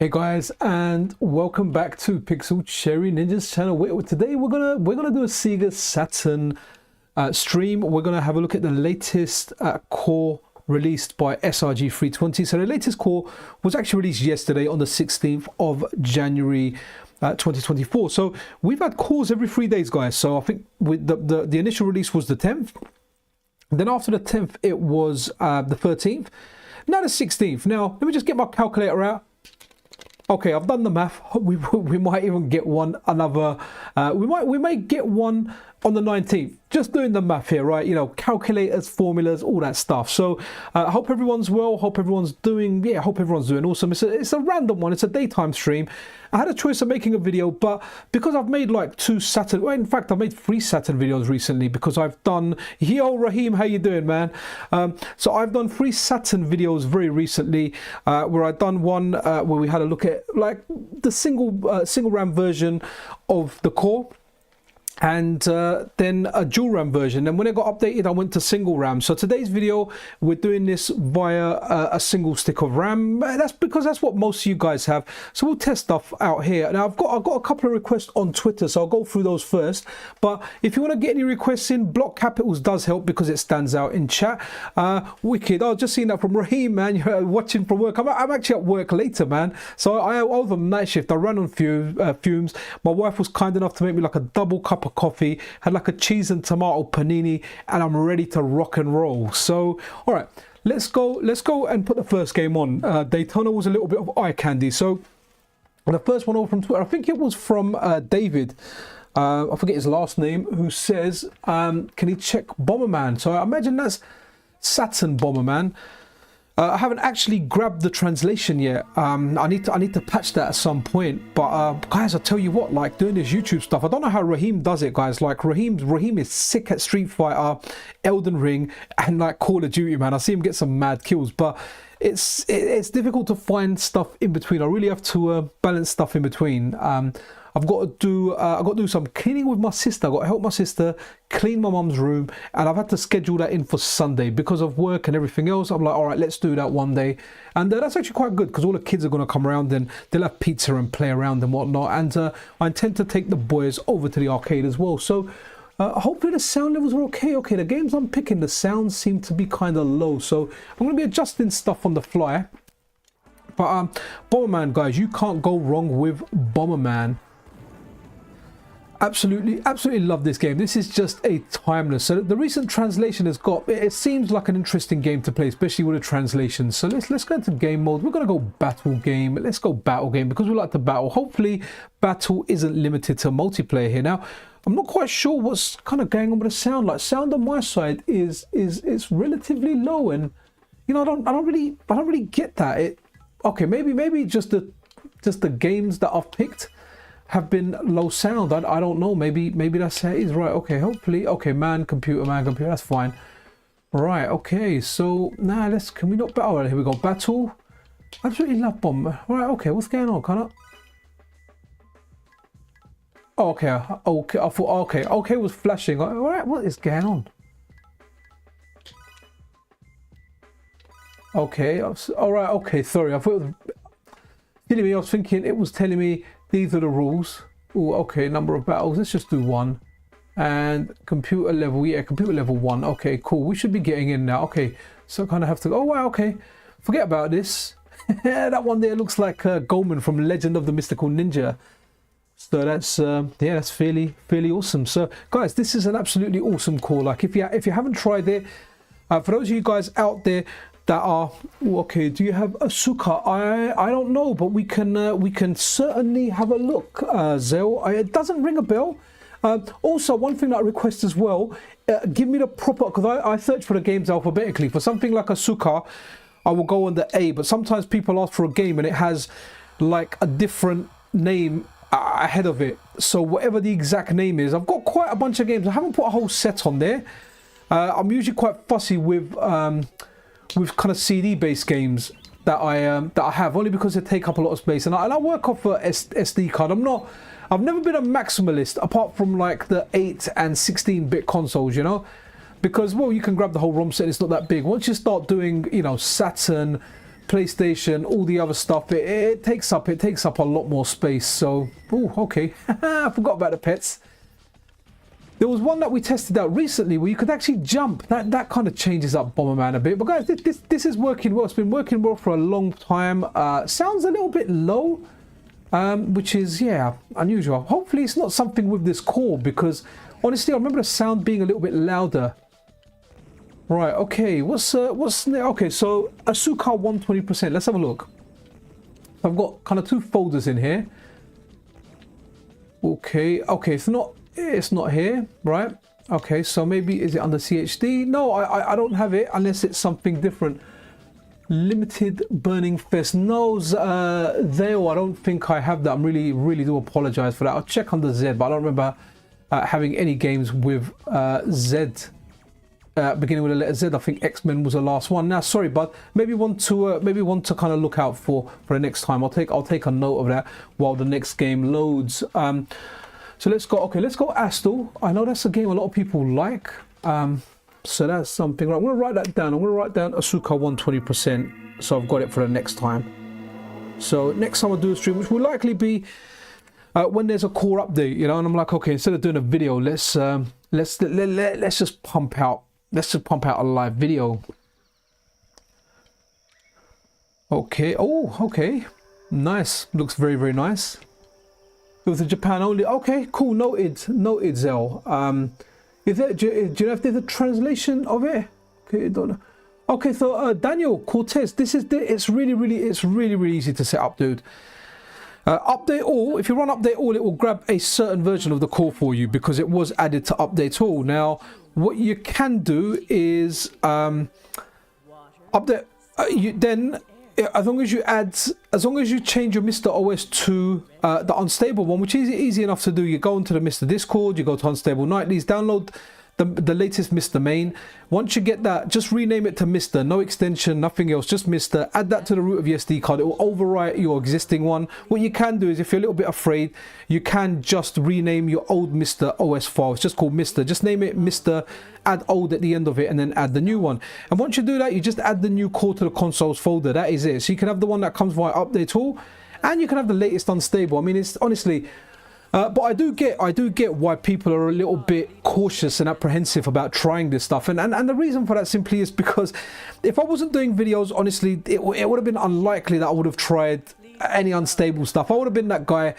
Hey guys, and welcome back to Pixel Cherry Ninja's channel. Today we're gonna do a Sega Saturn stream. We're gonna have a look at the latest core released by SRG 320. So the latest core was actually released yesterday on the 16th of January 2024. So we've had cores every 3 days, guys. So I think with the initial release was the 10th. Then after the 10th, it was the 13th. Now the 16th. Now let me just get my calculator out. Okay, I've done the math. We might even get one another. We may get one on the 19th. Just doing the math here, right? You know, calculators, formulas, all that stuff. So I hope everyone's well. Hope everyone's doing. Yeah, hope everyone's doing awesome. It's a random one. It's a daytime stream. I had a choice of making a video, but because I've made like 2 Saturn, well, in fact, I've made 3 Saturn videos recently because I've done. Yo, Raheem, how you doing, man? So I've done 3 Saturn videos very recently, where I've done one where we had a look at like the single RAM version of the core. And then a dual RAM version, and when it got updated I went to single RAM. So today's video we're doing this via a single stick of RAM. That's because that's what most of you guys have, so we'll test stuff out here. Now I've got a couple of requests on Twitter, so I'll go through those first. But if you want to get any requests in, block capitals does help because it stands out in chat. Wicked. I was just seeing that from Raheem, man. You're watching from work. I'm actually at work later, man, so I was on night shift. I ran on fumes. My wife was kind enough to make me like a double cup of coffee, had like a cheese and tomato panini, and I'm ready to rock and roll. So all right, let's go and put the first game on. Daytona was a little bit of eye candy. So the first one over from Twitter, I think it was from David, I forget his last name, who says can he check Bomberman? So I imagine that's Saturn Bomberman. I haven't actually grabbed the translation yet. I need to patch that at some point. But guys, I tell you what, like doing this YouTube stuff, I don't know how Raheem does it, guys. Like Raheem is sick at Street Fighter, Elden Ring, and like Call of Duty, man. I see him get some mad kills, but it's difficult to find stuff in between. I really have to balance stuff in between. I've got to do some cleaning with my sister. I've got to help my sister clean my mum's room, and I've had to schedule that in for Sunday because of work and everything else. I'm like, all right, let's do that one day, and that's actually quite good because all the kids are going to come around and they'll have pizza and play around and whatnot. And I intend to take the boys over to the arcade as well. So hopefully the sound levels are okay. Okay, the games I'm picking, the sounds seem to be kind of low, so I'm going to be adjusting stuff on the fly. But Bomberman, guys, you can't go wrong with Bomberman. Absolutely love this game. This is just a timeless. So the recent translation has got, it seems like an interesting game to play, especially with a translation. So let's go into game mode. We're going to go battle game. Let's go battle game because we like to battle. Hopefully battle isn't limited to multiplayer here. Now I'm not quite sure what's kind of going on with the sound. Like sound on my side is relatively low, and you know I don't really get that. Okay, maybe just the games that I've picked have been low sound. I don't know. Maybe that's how it is. Right. Okay. Hopefully. Okay. Man, computer. That's fine. Right. Okay. So now can we not battle? Right, here we go. Battle. Absolutely love bomb. Right. Okay. What's going on? Can I? Oh, okay. Okay. I thought. Okay. Okay was flashing. All right. What is going on? Okay. All right. Okay. Sorry. I thought it was telling me. I was thinking it was telling me. These are the rules. Oh, okay, number of battles. Let's just do 1. And computer level, yeah, computer level 1. Okay, cool. We should be getting in now. Okay, so I kind of have to. Oh wow, okay. Forget about this. That one there looks like Goldman from Legend of the Mystical Ninja. So that's yeah, that's fairly awesome. So guys, this is an absolutely awesome core. Like if you haven't tried it, for those of you guys out there that are okay, do you have a Suka? I don't know, but we can certainly have a look. Zell, it doesn't ring a bell. Also, one thing that I request as well, give me the proper, because I search for the games alphabetically. For something like a Suka, I will go on the A, but sometimes people ask for a game and it has like a different name ahead of it. So whatever the exact name is, I've got quite a bunch of games. I haven't put a whole set on there. I'm usually quite fussy with kind of CD-based games that I have, only because they take up a lot of space, and I work off a SD card. I've never been a maximalist apart from like the 8 and 16-bit consoles, you know, because well, you can grab the whole ROM set. It's not that big. Once you start doing, you know, Saturn, PlayStation, all the other stuff, it takes up a lot more space. So, oh, okay, I forgot about the pets. There was one that we tested out recently where you could actually jump. That kind of changes up Bomberman a bit. But guys, this is working well. It's been working well for a long time. Sounds a little bit low, which is, yeah, unusual. Hopefully it's not something with this core, because honestly I remember the sound being a little bit louder. Right, okay, okay, so Asuka 120%. Let's have a look. I've got kind of two folders in here. Okay, it's not here, right? Okay, so maybe, is it under CHD? No, I don't have it unless it's something different. Limited Burning Fist. No, Zeo, I don't think I have that. I really do apologize for that. I'll check under Z, but I don't remember having any games with Z. Beginning with the letter Z. I think X-Men was the last one. Now, sorry, but maybe want to kind of look out for the next time. I'll take a note of that while the next game loads. So let's go. Okay, let's go Astal. I know that's a game a lot of people like. So that's something. Right, I'm gonna write that down. I'm gonna write down Asuka 120%. So I've got it for the next time. So next time I do a stream, which will likely be when there's a core update, you know, and I'm like, okay, instead of doing a video, let's just pump out. Let's just pump out a live video. Okay. Oh, okay. Nice. Looks very nice. It was a Japan only. Okay, cool. Noted, Zell. Do you know if there's a translation of it? Okay, don't know. Okay, so Daniel Cortez, it's really easy to set up, dude. Update all. If you run update all, it will grab a certain version of the core for you because it was added to update all. Now, what you can do is update. As long as you change your MiSTer OS to the unstable one, which is easy enough to do, you go into the MiSTer Discord, you go to Unstable Nightlies, download the latest MiSTer main. Once you get that, just rename it to MiSTer, no extension, nothing else, just MiSTer. Add that to the root of your SD card. It will overwrite your existing one. What you can do is, if you're a little bit afraid, you can just rename your old MiSTer OS file. It's just called MiSTer. Just name it MiSTer, add old at the end of it, and then add the new one. And once you do that, you just add the new core to the consoles folder. That is it. So you can have the one that comes via update tool, and you can have the latest unstable. I mean, it's honestly. But I do get why people are a little bit cautious and apprehensive about trying this stuff, and the reason for that simply is because if I wasn't doing videos, honestly, it would have been unlikely that I would have tried any unstable stuff. I would have been that guy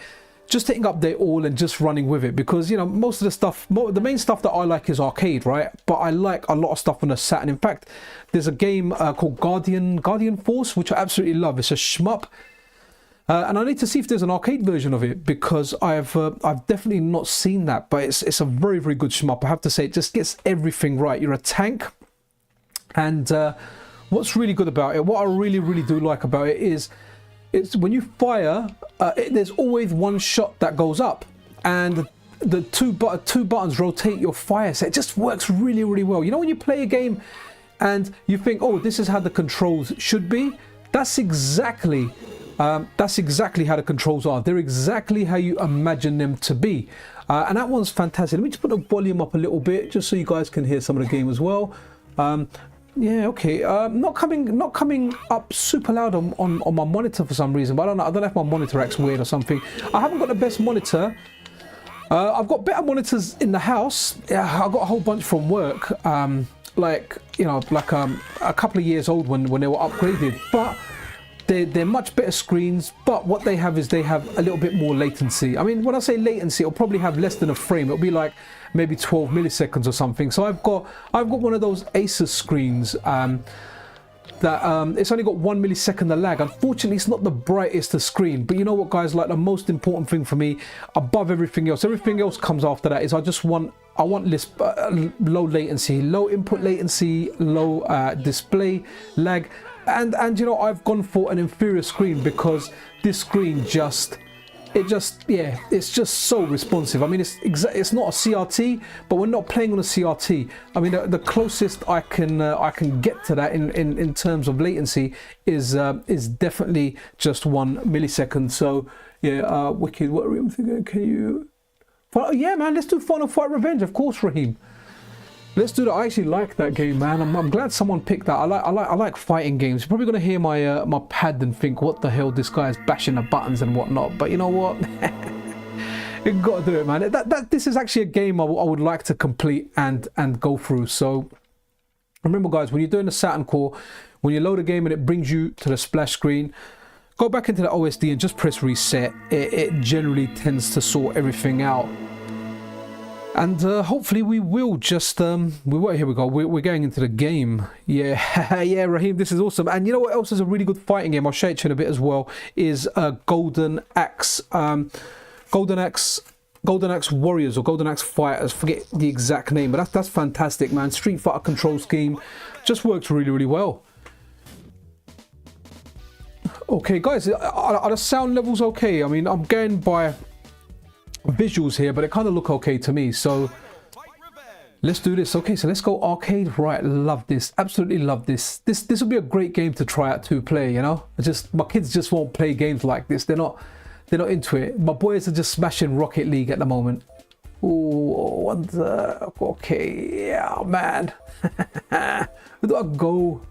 just hitting update all and just running with it, because, you know, most of the stuff, the main stuff that I like is arcade, right? But I like a lot of stuff on the Saturn. In fact, there's a game called Guardian Force, which I absolutely love. It's a shmup. And I need to see if there's an arcade version of it, because I've definitely not seen that. But it's a very good shmup. I have to say, it just gets everything right. You're a tank, and what's really good about it, what I really do like about it is, it's when you fire, there's always one shot that goes up, and the two buttons rotate your fire. So it just works really well. You know, when you play a game and you think, oh, this is how the controls should be, that's exactly how the controls are. They're exactly how you imagine them to be. And that one's fantastic. Let me just put the volume up a little bit, just so you guys can hear some of the game as well. Yeah, okay. Not coming up super loud on my monitor for some reason, but I don't know if my monitor acts weird or something. I haven't got the best monitor. I've got better monitors in the house. Yeah, I got a whole bunch from work. Like, you know, like a couple of years old when they were upgraded, but they're much better screens. But what they have is they have a little bit more latency. I mean, when I say latency, it'll probably have less than a frame. It'll be like maybe 12 milliseconds or something. So I've got one of those Asus screens that it's only got 1 millisecond of lag. Unfortunately, it's not the brightest of screen, but you know what, guys, like the most important thing for me above everything else comes after that, is I want low latency, low input latency, low display lag, and you know, I've gone for an inferior screen because this screen it's just so responsive. I mean, it's not a CRT, but we're not playing on a CRT. I mean, the closest I can get to that in terms of latency is definitely just 1 millisecond. So yeah, wicked. What are you thinking? Can you? Yeah, man, let's do Final Fight Revenge, of course, Raheem. Let's do that. I actually like that game, man. I'm glad someone picked that. I like fighting games. You're probably gonna hear my my pad and think, what the hell, this guy is bashing the buttons and whatnot. But you know what? You gotta do it, man. This is actually a game I would like to complete and go through. So remember, guys, when you're doing the Saturn Core, when you load a game and it brings you to the splash screen, go back into the OSD and just press reset. It generally tends to sort everything out. And hopefully we will just here we go, we're going into the game. Yeah. Yeah, Raheem, this is awesome. And you know what else is a really good fighting game, I'll show it to you in a bit as well, is Golden Axe Warriors or Golden Axe Fighters, forget the exact name, but that's fantastic, man. Street Fighter control scheme just works really well. Okay, guys, are the sound levels okay? I mean, I'm going by visuals here, but it kind of look okay to me, so let's do this. Okay, so let's go arcade. Right, love this, absolutely love this. This will be a great game to try out to play, you know. My kids just won't play games like this. They're not into it. My boys are just smashing Rocket League at the moment. Oh, okay, yeah, man. Where do I go?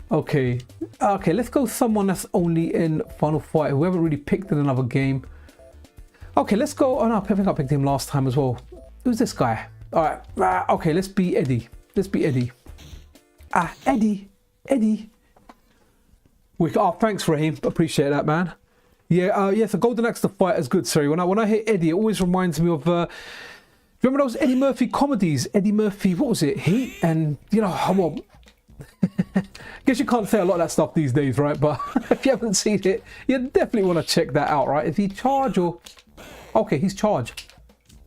Okay, let's go someone that's only in Final Fight. We haven't really picked in another game. Okay, let's go. Oh no, I think I picked him last time as well. Who's this guy? All right, okay, let's be Eddie. Eddie. Oh, thanks, Raheem. Appreciate that, man. Yeah, yeah. So Golden Axe the Fighter is good. Sorry, when I hear Eddie, it always reminds me of. Remember those Eddie Murphy comedies? Eddie Murphy, what was it? Heat, and you know, well, guess you can't say a lot of that stuff these days, right? But if you haven't seen it, you definitely want to check that out, right? Is he charge or? Okay, he's charge.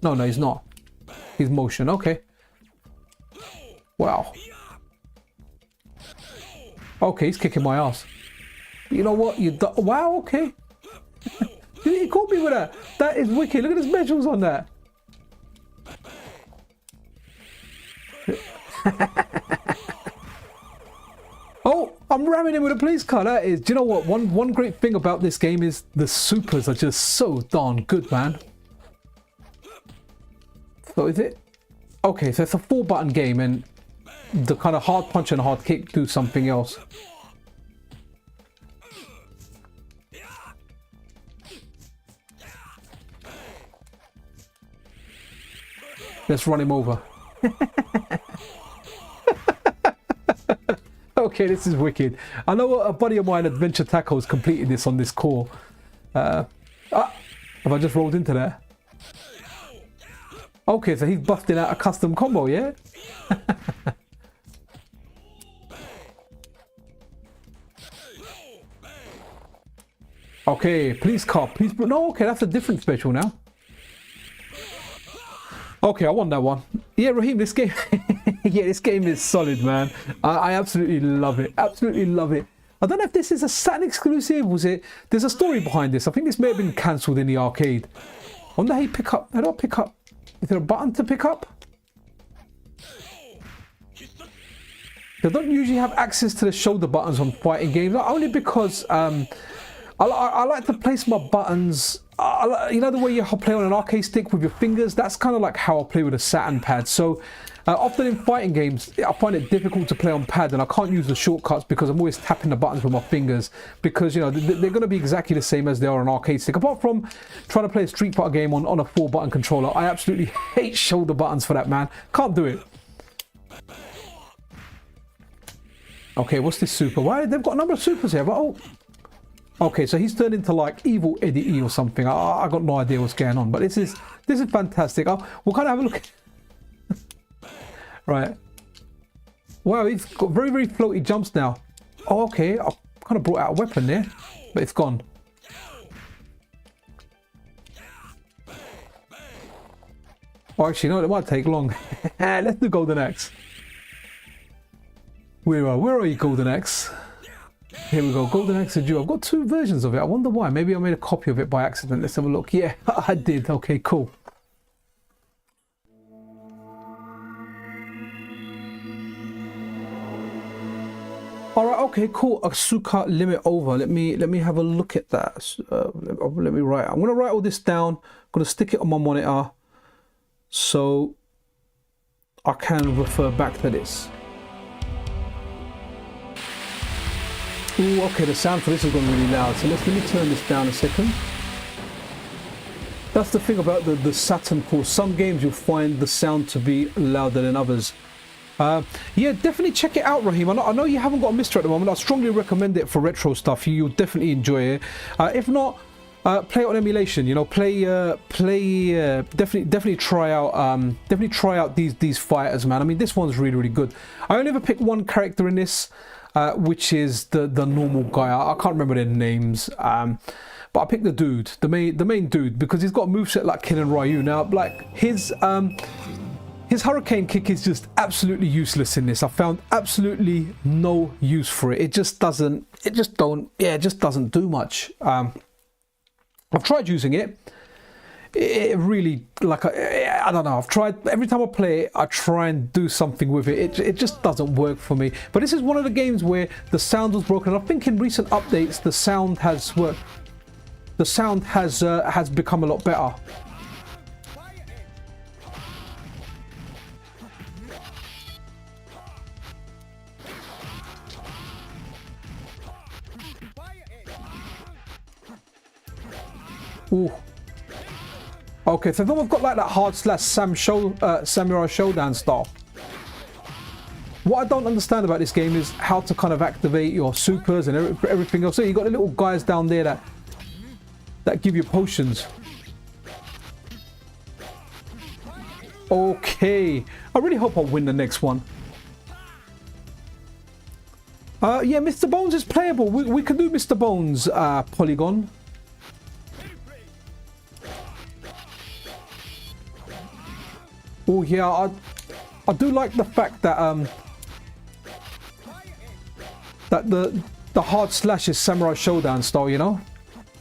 No, he's not. He's motion. Okay. Wow. Okay, he's kicking my ass. You know what? Wow. Okay. He caught me with that. That is wicked. Look at his measures on that. Oh, I'm ramming him with a police car. That is, do you know what? One great thing about this game is the supers are just so darn good, man. So is it? Okay, so it's a 4-button game and the kind of hard punch and hard kick do something else. Let's run him over. Okay, this is wicked. I know a buddy of mine, Adventure Tackle, has completed this on this core. Have I just rolled into that? Okay, so he's busting out a custom combo, yeah? Okay, police cop. Please, no, okay, that's a different special now. Okay, I won that one. Yeah, Raheem, this game... yeah, this game is solid, man. I absolutely love it. Absolutely love it. I don't know if this is a Saturn exclusive. Was it? There's a story behind this. I think this may have been cancelled in the arcade. I wonder how you pick up. How do I pick up? Is there a button to pick up? They don't usually have access to the shoulder buttons on fighting games. Only because I like to place my buttons... you know the way you play on an arcade stick with your fingers? That's kind of like how I play with a Saturn pad. So often in fighting games, I find it difficult to play on pad, and I can't use the shortcuts because I'm always tapping the buttons with my fingers, because you know they're going to be exactly the same as they are on an arcade stick. Apart from trying to play a Street Fighter game on a 4-button controller, I absolutely hate shoulder buttons for that, man. Can't do it. Okay, what's this super? Why they've got a number of supers here? But oh. Okay, so he's turned into like evil Eddie E or something. I got no idea what's going on, but this is fantastic. We'll kind of have a look. Right. Wow, he's got very floaty jumps now. Oh, okay. I kind of brought out a weapon there, but it's gone. Oh, actually, no, it might take long. Let's do Golden Axe. Where are you, Golden Axe? Here we go, Golden Axe Duo. I've got 2 versions of it. I wonder why. Maybe I made a copy of it by accident. Let's have a look. Yeah, I did. Okay, cool. All right, okay, cool. Asuka limit over. Let me have a look at that. Let me write. I'm gonna write all this down. I'm gonna stick it on my monitor. So I can refer back to this. Ooh, okay, the sound for this has gone really loud, so let me turn this down a second. That's the thing about the Saturn Core. Some games you'll find the sound to be louder than others. Yeah, definitely check it out, Raheem. I know you haven't got a MiSTer at the moment. I strongly recommend it for retro stuff. You'll definitely enjoy it. If not, play it on emulation. You know, definitely try out these fighters, man. I mean, this one's really good. I only ever picked one character in this, which is the normal guy. I can't remember their names. But I picked the dude, the main dude, because he's got a moveset like Ken and Ryu. Now, like his hurricane kick is just absolutely useless in this. I found absolutely no use for it. It just doesn't do much. I've tried using it. It really, like, I don't know. I've tried, every time I play it, I try and do something with it. It just doesn't work for me. But this is one of the games where the sound was broken. I think in recent updates, the sound has worked. The sound has become a lot better. Ooh. Okay, so I've almost got like that hard slash samurai showdown style. What I don't understand about this game is how to kind of activate your supers and everything else. So you got the little guys down there that give you potions. Okay, I really hope I win the next one. Yeah, Mr. Bones is playable. We can do Mr. Bones Polygon. Oh yeah, I do like the fact that that the hard slash is samurai showdown style, you know.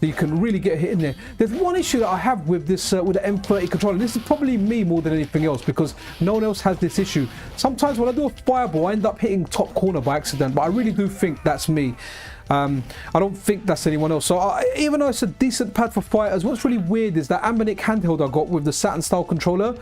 You can really get a hit in there. There's one issue that I have with this with the M30 controller. This is probably me more than anything else because no one else has this issue. Sometimes when I do a fireball, I end up hitting top corner by accident, but I really do think that's me. I don't think that's anyone else. So even though it's a decent pad for fighters, what's really weird is that Ambinic handheld I got with the Saturn style controller.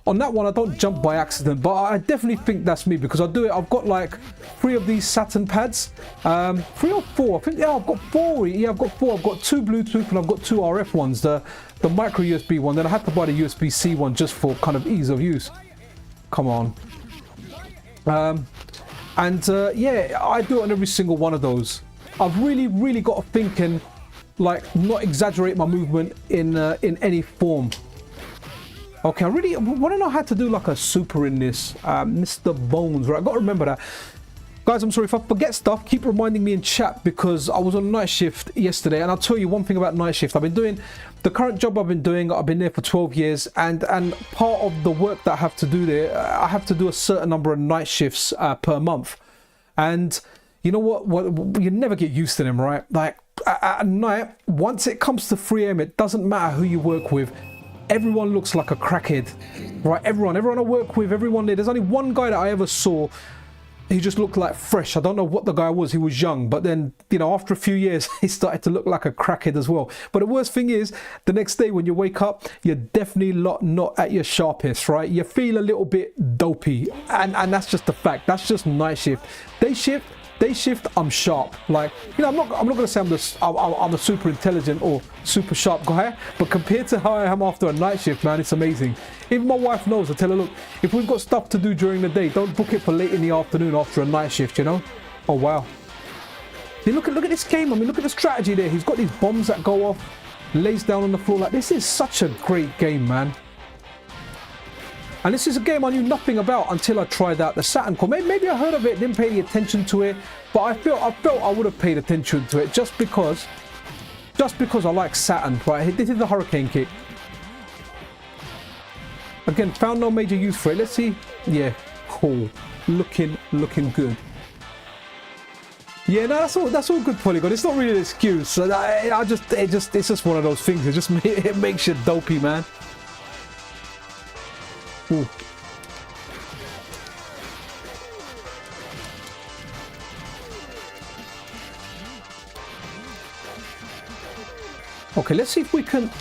On that one, I don't jump by accident, but I definitely think that's me because I do it. I've got like 3 of these Saturn pads, 3 or 4. I think, yeah, I've got 4. Yeah, I've got 4. I've got 2 Bluetooth and I've got 2 RF ones. The micro USB one. Then I had to buy the USB-C one just for kind of ease of use. Come on. Yeah, I do it on every single one of those. I've really got to think and like not exaggerate my movement in any form. Okay, I really want to know how to do like a super in this. Mr. Bones, right? I've got to remember that. Guys, I'm sorry if I forget stuff. Keep reminding me in chat because I was on night shift yesterday. And I'll tell you one thing about night shift. I've been doing the current job I've been doing. I've been there for 12 years. And part of the work that I have to do there, I have to do a certain number of night shifts per month. And you know what? You never get used to them, right? Like at night, once it comes to 3 AM, it doesn't matter who you work with. Everyone looks like a crackhead, right? Everyone I work with, everyone there. There's only one guy that I ever saw. He just looked like fresh. I don't know what the guy was. He was young, but then, you know, after a few years, he started to look like a crackhead as well. But the worst thing is, the next day when you wake up, you're definitely not at your sharpest, right? You feel a little bit dopey, and that's just the fact. That's just night shift. Day shift, I'm sharp. Like, you know, I'm not gonna say I'm a super intelligent or super sharp guy, but compared to how I am after a night shift, man, it's amazing. Even my wife knows. I tell her, look, if we've got stuff to do during the day, don't book it for late in the afternoon after a night shift, you know? Oh wow. See, look at this game. I mean, look at the strategy there. He's got these bombs that go off, lays down on the floor. Like, this is such a great game, man. And this is a game I knew nothing about until I tried out the Saturn Core. Maybe I heard of it, didn't pay any attention to it, but I felt I would have paid attention to it just because I like Saturn, right? This is the hurricane kick. Again, found no major use for it. Let's see. Yeah, cool. Looking good. Yeah, no, that's all good, Polygon. It's not really an excuse. It's just one of those things. It makes you dopey, man. Ooh. Okay, let's see if we can.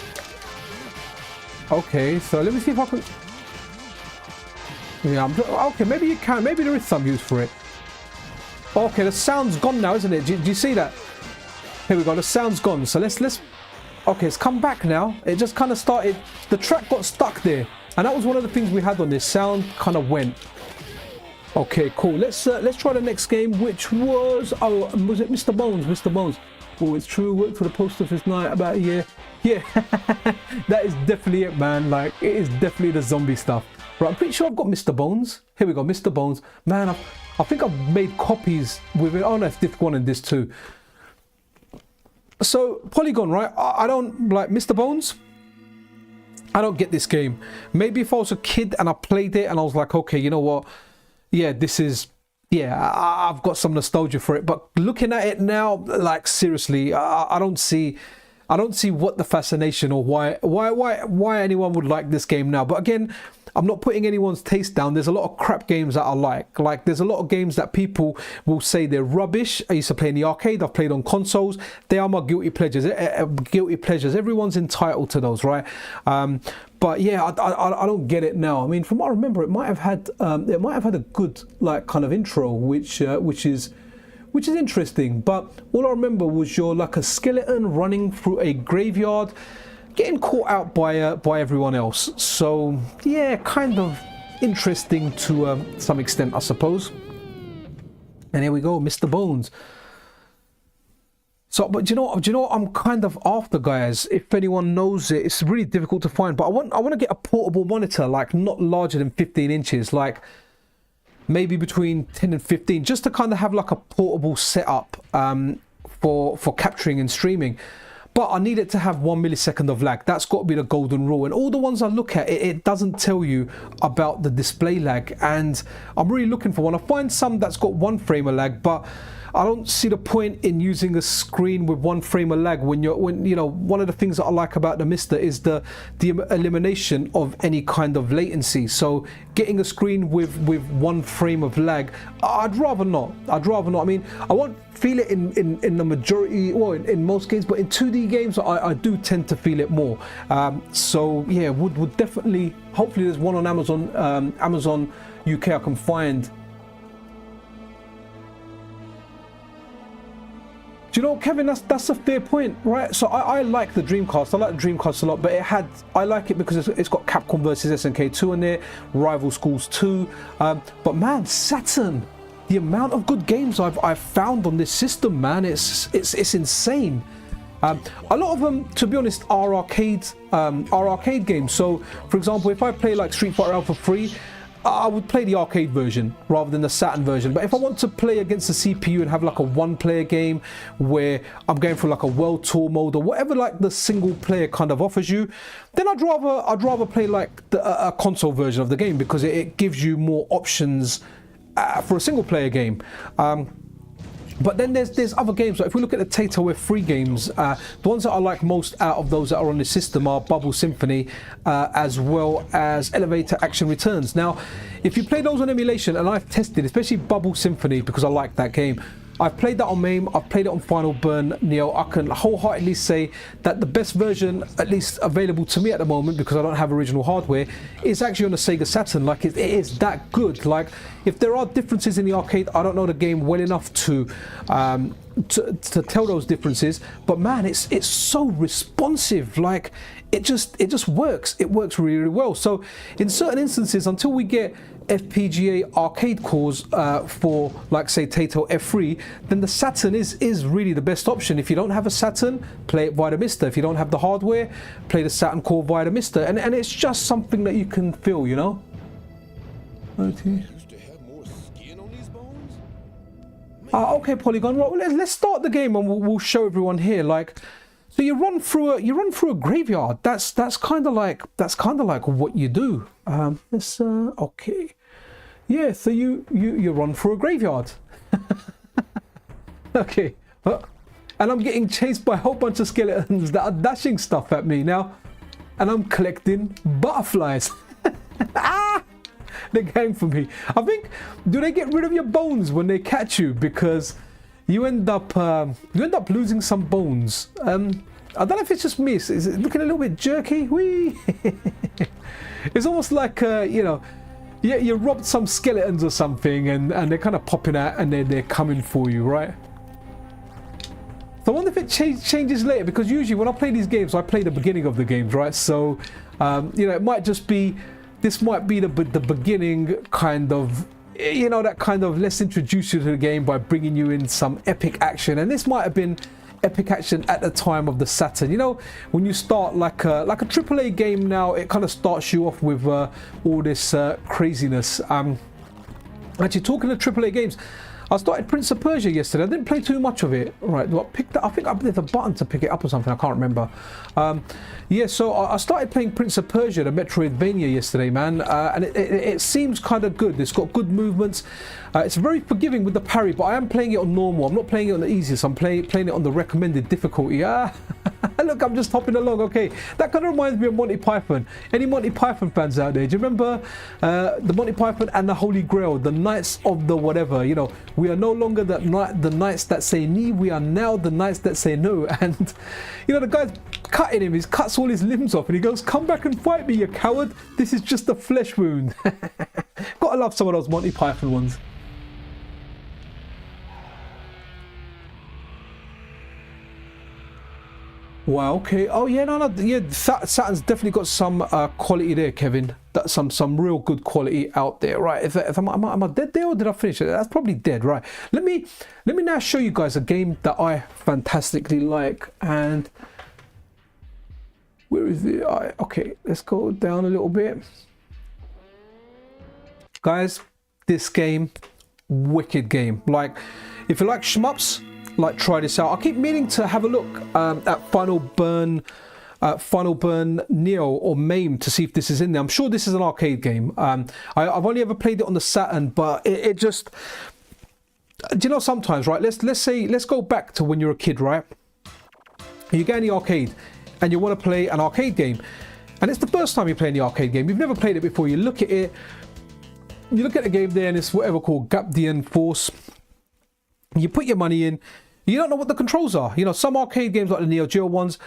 Okay, so let me see if I can. Yeah, okay, maybe you can. Maybe there is some use for it. Okay, the sound's gone now, isn't it? Do you see that? Here we go. The sound's gone. So let's. Okay, it's come back now. It just kind of started. The track got stuck there, and that was one of the things we had on this. Sound kind of went. Okay, cool. Let's try the next game, which was was it Mr. Bones? Mr. Bones. Oh, it's true. Worked for the post office night about a year. Yeah, that is definitely it, man. Like, it is definitely the zombie stuff. Right, I'm pretty sure I've got Mr. Bones. Here we go, Mr. Bones. Man, I think I've made copies with it. Oh no, it's disc 1 and disc 2. So, Polygon, right? I don't like Mr. Bones. I don't get this game. Maybe if I was a kid and I played it and I was like, okay, you know what? Yeah, this is... Yeah, I've got some nostalgia for it. But looking at it now, like, seriously, I don't see what the fascination or why anyone would like this game now. But again, I'm not putting anyone's taste down. There's a lot of crap games that I like. Like, there's a lot of games that people will say they're rubbish. I used to play in the arcade. I've played on consoles. They are my guilty pleasures. Guilty pleasures. Everyone's entitled to those, right? But yeah, I don't get it now. I mean, from what I remember, it might have had a good, like, kind of intro, which is interesting. But all I remember was you're like a skeleton running through a graveyard, getting caught out by everyone else. So yeah, kind of interesting to some extent, I suppose. And here we go, Mr. Bones. So, but do you know what I'm kind of after, guys? If anyone knows it, it's really difficult to find. But I want to get a portable monitor, like not larger than 15 inches, like maybe between 10 and 15, just to kind of have like a portable setup for capturing and streaming. But I need it to have 1 millisecond of lag. That's got to be the golden rule. And all the ones I look at, it doesn't tell you about the display lag. And I'm really looking for one. I find some that's got 1 frame of lag, but I don't see the point in using a screen with 1 frame of lag when you know, one of the things that I like about the MiSTer is the elimination of any kind of latency. So getting a screen with 1 frame of lag, I'd rather not. I mean, I won't feel it in the majority, well, in most games, but in 2D games, I do tend to feel it more. So yeah, would definitely. Hopefully, there's one on Amazon UK I can find. Do you know, Kevin, that's a fair point, right? So I like the Dreamcast. I like the Dreamcast a lot, but I like it because it's got Capcom versus SNK 2 in there, Rival Schools 2. But man, Saturn, the amount of good games I've found on this system, man, it's insane. A lot of them, to be honest, are arcade games. So, for example, if I play like Street Fighter Alpha 3, I would play the arcade version rather than the Saturn version. But if I want to play against the CPU and have like a 1-player game where I'm going for like a world tour mode or whatever, like the single player kind of offers you, then I'd rather play like a console version of the game, because it gives you more options for a single player game. But then there's other games. Like if we look at the Taito F3 games, the ones that I like most out of those that are on the system are Bubble Symphony, as well as Elevator Action Returns. Now, if you play those on emulation, and I've tested, especially Bubble Symphony, because I like that game. I've played that on MAME, I've played it on Final Burn Neo. I can wholeheartedly say that the best version, at least available to me at the moment, because I don't have original hardware, is actually on the Sega Saturn. Like, it is that good. Like, if there are differences in the arcade, I don't know the game well enough to tell those differences. But man, it's so responsive. Like, it just works. It works really, really well. So in certain instances, until we get FPGA arcade cores for, like, say, Taito F3, then the Saturn is really the best option. If you don't have a Saturn, play it via the MiSTer. If you don't have the hardware, play the Saturn Core via the MiSTer. And it's just something that you can feel, you know? Okay. Okay, Polygon. Well, let's start the game and we'll show everyone here. Like, so you run through a graveyard. That's kind of like what you do. Let's okay. Yeah, so you run through a graveyard. Okay, and I'm getting chased by a whole bunch of skeletons that are dashing stuff at me now, and I'm collecting butterflies. Ah! They're going for me. I think, do they get rid of your bones when they catch you? Because you end up losing some bones. I don't know if it's just me. Is it looking a little bit jerky? Whee! It's almost like you know, you robbed some skeletons or something, and they're kind of popping out, and they're coming for you, right? So I wonder if it changes later, because usually when I play these games, I play the beginning of the games, right? So, you know, it might just be, this might be the beginning kind of, you know, that kind of, let's introduce you to the game by bringing you in some epic action. And this might have been epic action at the time of the Saturn. You know, when you start like a AAA game now, it kind of starts you off with all this craziness. Actually, talking of AAA games, I started Prince of Persia yesterday. I didn't play too much of it. Right, well, I think there's a button to pick it up or something. I can't remember. Yeah, so I started playing Prince of Persia, the Metroidvania, yesterday, man. And it seems kind of good. It's got good movements. It's very forgiving with the parry, but I am playing it on normal. I'm not playing it on the easiest. I'm playing it on the recommended difficulty. Look, I'm just hopping along. Okay, that kind of reminds me of Monty Python. Any Monty Python fans out there? Do you remember the Monty Python and the Holy Grail, the Knights of the whatever? You know, we are no longer the knights that say ni. We are now the knights that say no. And you know, the guy's cutting him. He cuts all his limbs off, and he goes, "Come back and fight me, you coward! This is just a flesh wound." Gotta love some of those Monty Python ones. Wow, okay. Oh yeah, no, yeah, Saturn's definitely got some quality there, Kevin. That's some real good quality out there, right? Am I dead there, or did I finish it? That's probably dead, right? Let me now show you guys a game that I fantastically like. And where is it? Okay, let's go down a little bit, guys. This game, wicked game. Like, if you like shmups, like, try this out. I keep meaning to have a look at Final Burn Neo or MAME to see if this is in there. I'm sure this is an arcade game. I've only ever played it on the Saturn, but it just, do you know, sometimes, right? Let's go back to when you're a kid, right? You get in the arcade and you want to play an arcade game, and it's the first time you play in the arcade game. You've never played it before. You look at it, you look at the game there, and it's whatever called Gapdian Force. You put your money in. You don't know what the controls are. You know, some arcade games like the Neo Geo ones,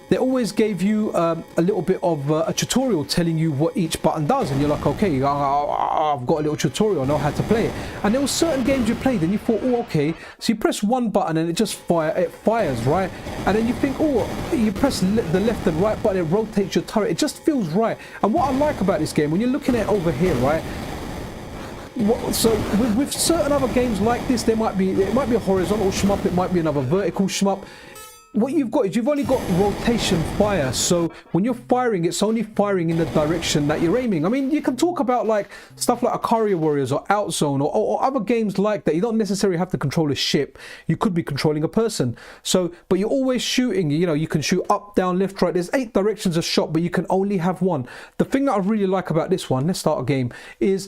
they always gave you a little bit of a tutorial telling you what each button does, and you're like, okay, I've got a little tutorial, I know how to play it. And there were certain games you played and you thought, oh, okay, so you press one button and it fires, right? And then you think, oh, you press the left and right button, it rotates your turret. It just feels right. And what I like about this game, when you're looking at it over here, right? So with certain other games like this, it might be a horizontal shmup, it might be another vertical shmup. What you've got is you've only got rotation fire, so when you're firing, it's only firing in the direction that you're aiming. I mean, you can talk about like stuff like Ikaria Warriors or Outzone or other games like that. You don't necessarily have to control a ship. You could be controlling a person. So, but you're always shooting. You know, you can shoot up, down, left, right. There's 8 directions of shot, but you can only have one. The thing that I really like about this one, let's start a game, is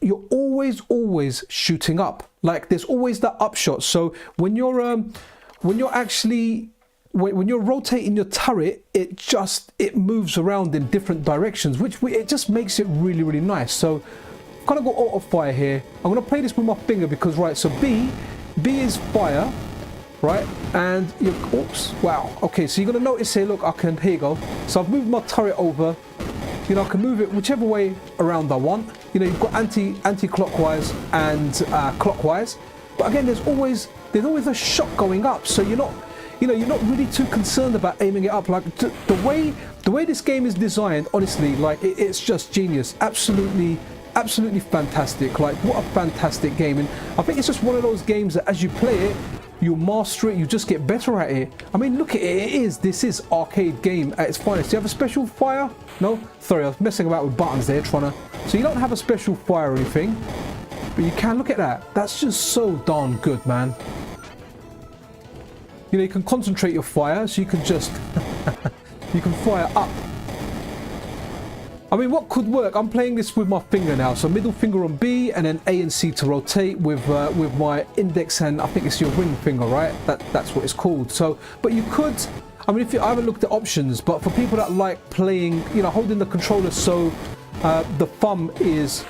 you're always shooting up. Like, there's always that upshot. So when you're rotating your turret, it moves around in different directions, it just makes it really, really nice. So I've kind of got auto fire here. I'm going to play this with my finger because, right, so B is fire, right? And oops, wow. Okay, so you're going to notice here, look, here you go. So I've moved my turret over. You know, I can move it whichever way around I want. You know, you've got anti-clockwise and clockwise. But again, there's always a shot going up, so you're not really too concerned about aiming it up. Like the way this game is designed, honestly, like it's just genius. Absolutely fantastic. Like, what a fantastic game. And I think it's just one of those games that as you play it, you master it, you just get better at it. I mean, look at it. This is arcade game at its finest. Do you have a special fire? No? Sorry, I was messing about with buttons there, so you don't have a special fire or anything, but you can. Look at that. That's just so darn good, man. You know, you can concentrate your fire, so you can just you can fire up. I mean, what could work? I'm playing this with my finger now, so middle finger on B and then A and C to rotate with my index and I think it's your ring finger, right? That's what it's called. So, but you could, I mean, I haven't looked at options, but for people that like playing, you know, holding the controller so the thumb is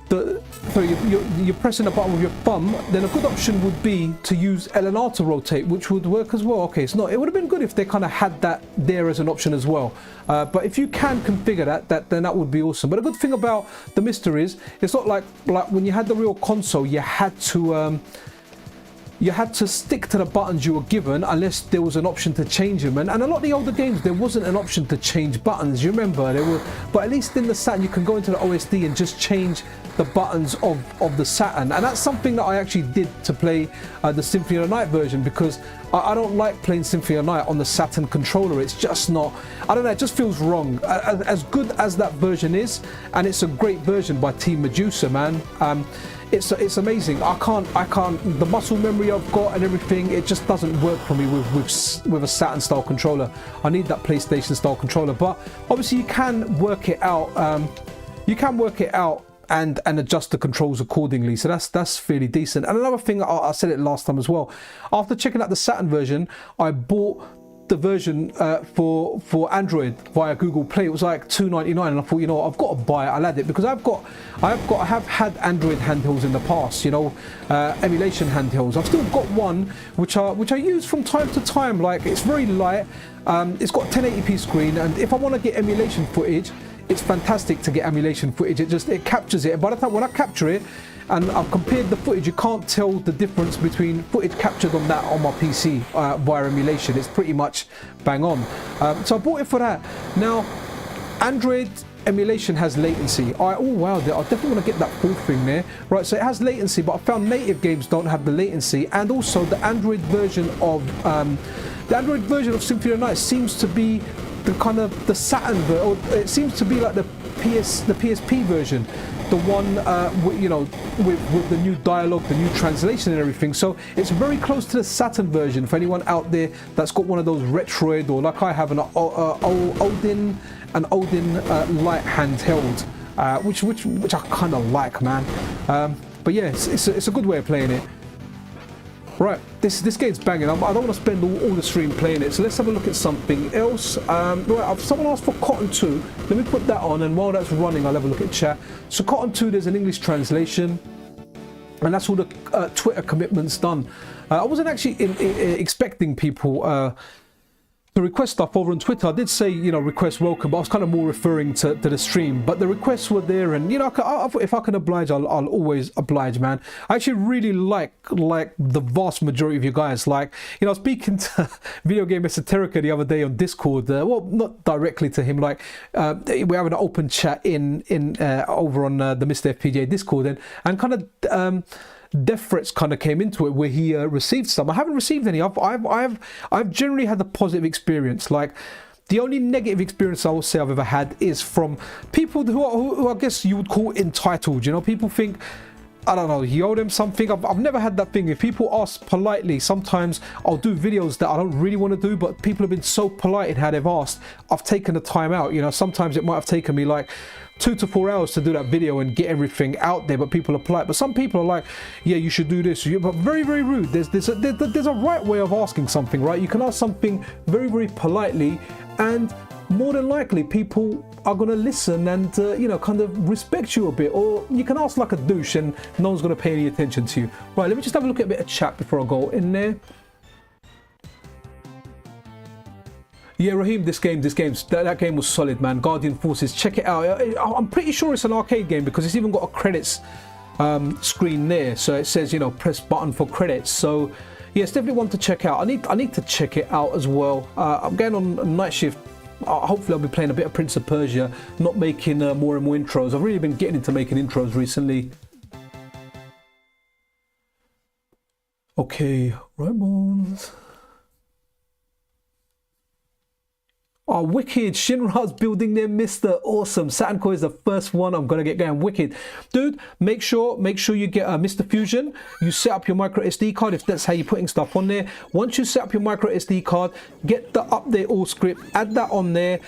so you're pressing the button with your thumb, then a good option would be to use LNR to rotate, which would work as well. Okay, it's not. It would have been good if they kind of had that there as an option as well. But if you can configure that, then that would be awesome. But a good thing about the MiSTer is it's not like when you had the real console, you had to stick to the buttons you were given unless there was an option to change them. And a lot of the older games, there wasn't an option to change buttons. You remember? But at least in the Saturn, you can go into the OSD and just change the buttons of the Saturn. And that's something that I actually did to play the Symphony of the Night version, because I don't like playing Symphony of the Night on the Saturn controller. It's just not, I don't know, it just feels wrong. As good as that version is, and it's a great version by Team Medusa, man. It's amazing. I can't. The muscle memory I've got and everything, it just doesn't work for me with a Saturn style controller. I need that PlayStation style controller. But obviously, you can work it out. And adjust the controls accordingly. So that's fairly decent. And another thing, I said it last time as well. After checking out the Saturn version, I bought the version for Android via Google Play. It was like $2.99, and I thought, you know what, I've got to buy it. I'll add it because I have had Android handhelds in the past, you know, emulation handhelds. I've still got one which I use from time to time. Like, it's very light. It's got 1080p screen, and if I want to get emulation footage, it's fantastic to get emulation footage. It captures it. By the time when I capture it, and I've compared the footage, you can't tell the difference between footage captured on my PC via emulation. It's pretty much bang on. So I bought it for that. Now, Android emulation has latency. Oh wow, I definitely want to get that full thing there. Right, so it has latency, but I found native games don't have the latency, and also the Android version of Symphony of the Night seems to be the kind of the Saturn, or it seems to be like the PSP version, the one you know, with the new dialogue, the new translation and everything. So it's very close to the Saturn version for anyone out there that's got one of those Retroid, or like I have, an Eldean light handheld, which I kind of like, man. But yeah, it's a good way of playing it. Right, this game's banging. I don't want to spend all the stream playing it, so let's have a look at something else. Right, someone asked for Cotton 2. Let me put that on, and while that's running, I'll have a look at chat. So Cotton 2, there's an English translation, and that's all the Twitter commitments done. I wasn't actually expecting people to request stuff over on Twitter. I did say, you know, request welcome, but I was kind of more referring to the stream. But the requests were there, and you know, if I can oblige, I'll always oblige, man. I actually really like the vast majority of you guys. Like, you know, speaking to Video Game Esoterica the other day on Discord. Well, not directly to him. Like, we're having an open chat in over on the MiSTer FPGA Discord, and kind of. Death threats kind of came into it where he received some. I haven't received any. I've generally had a positive experience. Like, the only negative experience I will say I've ever had is from people who I guess you would call entitled. You know, people think, I don't know, you owe them something. I've never had that thing. If people ask politely, sometimes I'll do videos that I don't really want to do, but people have been so polite in how they've asked, I've taken the time out. You know, sometimes it might have taken me like 2 to 4 hours to do that video and get everything out there, but people are polite. But some people are like, yeah, you should do this, but very, very rude. There's a right way of asking something, right? You can ask something very, very politely, and more than likely people are going to listen and you know, kind of respect you a bit. Or you can ask like a douche and no one's going to pay any attention to you. Right, let me just have a look at a bit of chat before I go in there. Yeah, Raheem, that game was solid, man. Guardian Forces, check it out. I'm pretty sure it's an arcade game because it's even got a credits screen there. So it says, you know, press button for credits. So yeah, it's definitely one to check out. I need to check it out as well. I'm going on night shift. Hopefully I'll be playing a bit of Prince of Persia, not making more and more intros. I've really been getting into making intros recently. Okay, right ones. Oh, wicked. Shinra's building their MiSTer. Awesome. Saturn Core is the first one. I'm going to get going. Wicked. Dude, make sure you get a MiSTer Fusion. You set up your micro SD card if that's how you're putting stuff on there. Once you set up your micro SD card, get the update all script. Add that on there.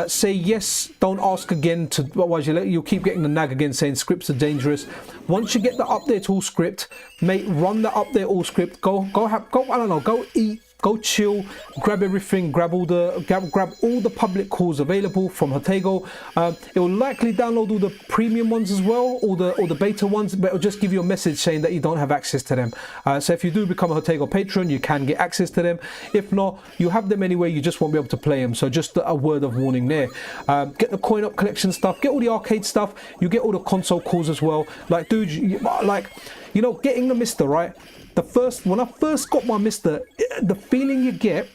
Say yes. Don't ask again. Otherwise you'll keep getting the nag again saying scripts are dangerous. Once you get the update all script, mate, run the update all script. Go I don't know. Go eat go chill, grab everything, grab all the public cores available from Hotego. It will likely download all the premium ones as well, all the beta ones, but it'll just give you a message saying that you don't have access to them. So if you do become a Hotego patron, you can get access to them. If not, you have them anyway, you just won't be able to play them. So just a word of warning there. Get the coin up collection stuff, get all the arcade stuff, you get all the console cores as well. Like, dude, getting the MiSTer, right? When I first got my MiSTer, the feeling you get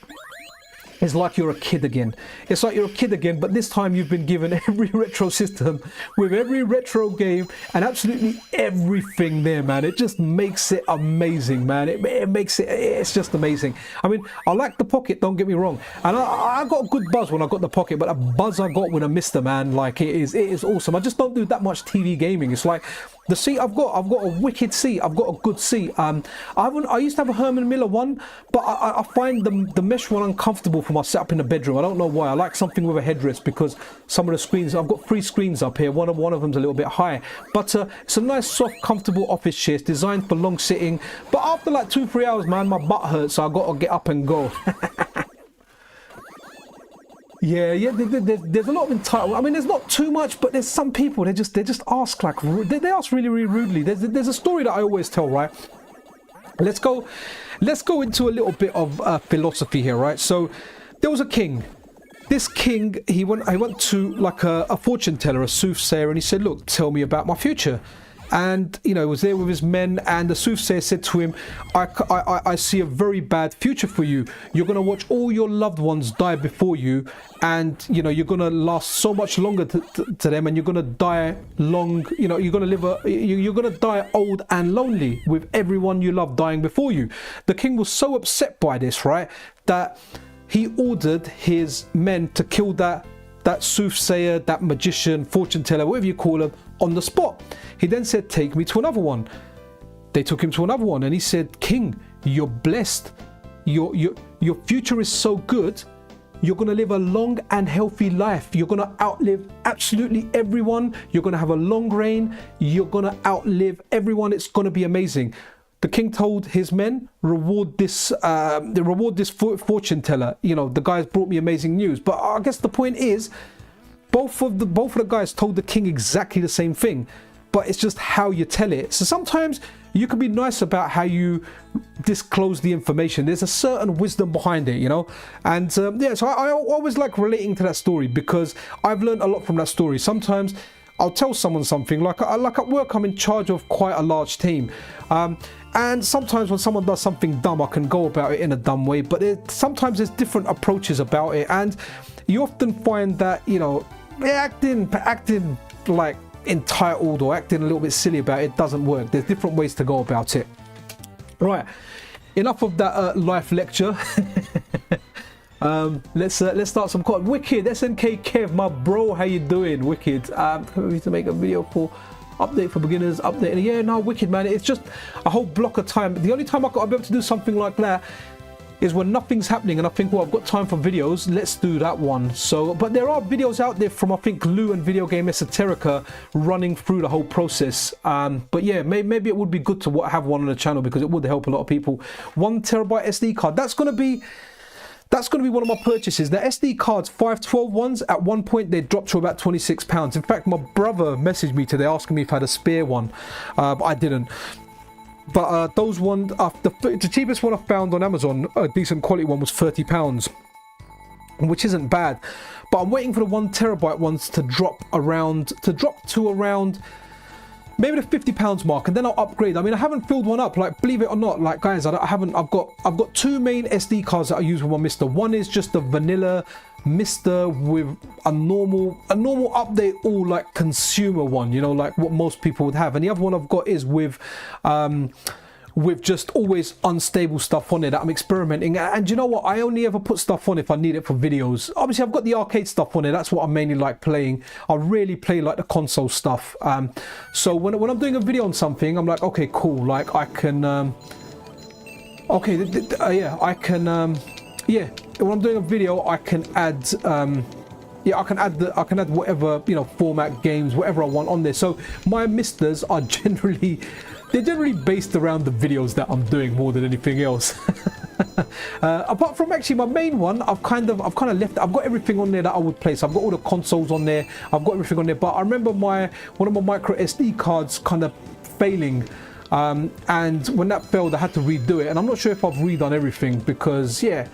is like you're a kid again. It's like you're a kid again, but this time you've been given every retro system with every retro game and absolutely everything there, man. It just makes it amazing, man. It's just amazing. I mean, I like the Pocket, don't get me wrong. And I got a good buzz when I got the Pocket, but a buzz I got with a MiSTer, man, like it is awesome. I just don't do that much TV gaming. It's like the seat I've got a wicked seat. I've got a good seat. I used to have a Herman Miller one, but I find the mesh one uncomfortable for my setup in the bedroom. I don't know why. I like something with a headrest because some of the screens, I've got 3 screens up here. One of them's a little bit high, but it's a nice, soft, comfortable office chair. It's designed for long sitting. But after like 2-3 hours, man, my butt hurts, so I got to get up and go. Yeah, there's a lot of entitlement. I mean, there's not too much, but there's some people, they just ask like, they ask really, really rudely. There's a story that I always tell, right? Let's go into a little bit of philosophy here, right? So there was a king. This king, he went to like a fortune teller, a soothsayer, and he said, look, tell me about my future. And, he was there with his men, and the soothsayer said to him, I see a very bad future for you. You're going to watch all your loved ones die before you, and, you're going to last so much longer to them, and you're going to die long, you're going to die old and lonely with everyone you love dying before you. The king was so upset by this, right, that he ordered his men to kill that soothsayer, that magician, fortune teller, whatever you call him, on the spot. He then said, take me to another one. They took him to another one, and he said, King, you're blessed. Your future is so good. You're going to live a long and healthy life. You're going to outlive absolutely everyone. You're going to have a long reign. You're going to outlive everyone. It's going to be amazing. The king told his men, reward this fortune teller. The guys brought me amazing news. But I guess the point is, both of the guys told the king exactly the same thing, but it's just how you tell it. So sometimes you can be nice about how you disclose the information. There's a certain wisdom behind it, And so I always like relating to that story because I've learned a lot from that story. Sometimes I'll tell someone something, like at work, I'm in charge of quite a large team. And sometimes when someone does something dumb, I can go about it in a dumb way, but sometimes there's different approaches about it. And you often find that, acting like entitled or acting a little bit silly about it doesn't work. There's different ways to go about it. Right, enough of that life lecture. Let's start some content. Wicked, SNK Kev, my bro, how you doing? Wicked. To make a video for update for beginners, update. Yeah, no, wicked, man. It's just a whole block of time. The only time I'll be able to do something like that is when nothing's happening and I think, well, I've got time for videos, let's do that one. So, but there are videos out there from, I think, Lou and Video Game Esoterica running through the whole process. But yeah, maybe it would be good to have one on the channel because it would help a lot of people. 1 terabyte SD card, that's going to be one of my purchases. The SD cards, 512 ones, at one point they dropped to about £26. In fact, my brother messaged me today asking me if I had a spare one, but I didn't. But those ones, the cheapest one I found on Amazon, a decent quality one, was £30, which isn't bad. But I'm waiting for the 1 terabyte ones to drop to around maybe the £50 mark, and then I'll upgrade. I mean, I haven't filled one up, like, believe it or not, like, guys, I've got 2 main SD cards that I use with my MiSTer. One is just a vanilla MiSTer with a normal update, all like consumer one, like what most people would have. And the other one I've got is with just always unstable stuff on it that I'm experimenting. And you know what? I only ever put stuff on if I need it for videos. Obviously, I've got the arcade stuff on it. That's what I mainly like playing. I really play like the console stuff. So when I'm doing a video on something, I'm like, okay, cool. Like I can, when I'm doing a video, I can add, I can add whatever, format, games, whatever I want on there. So my MiSTers are generally based around the videos that I'm doing more than anything else. Apart from actually my main one, I've kind of left. I've got everything on there that I would play. So I've got all the consoles on there. I've got everything on there. But I remember one of my micro SD cards kind of failing. And when that failed, I had to redo it. And I'm not sure if I've redone everything because, yeah,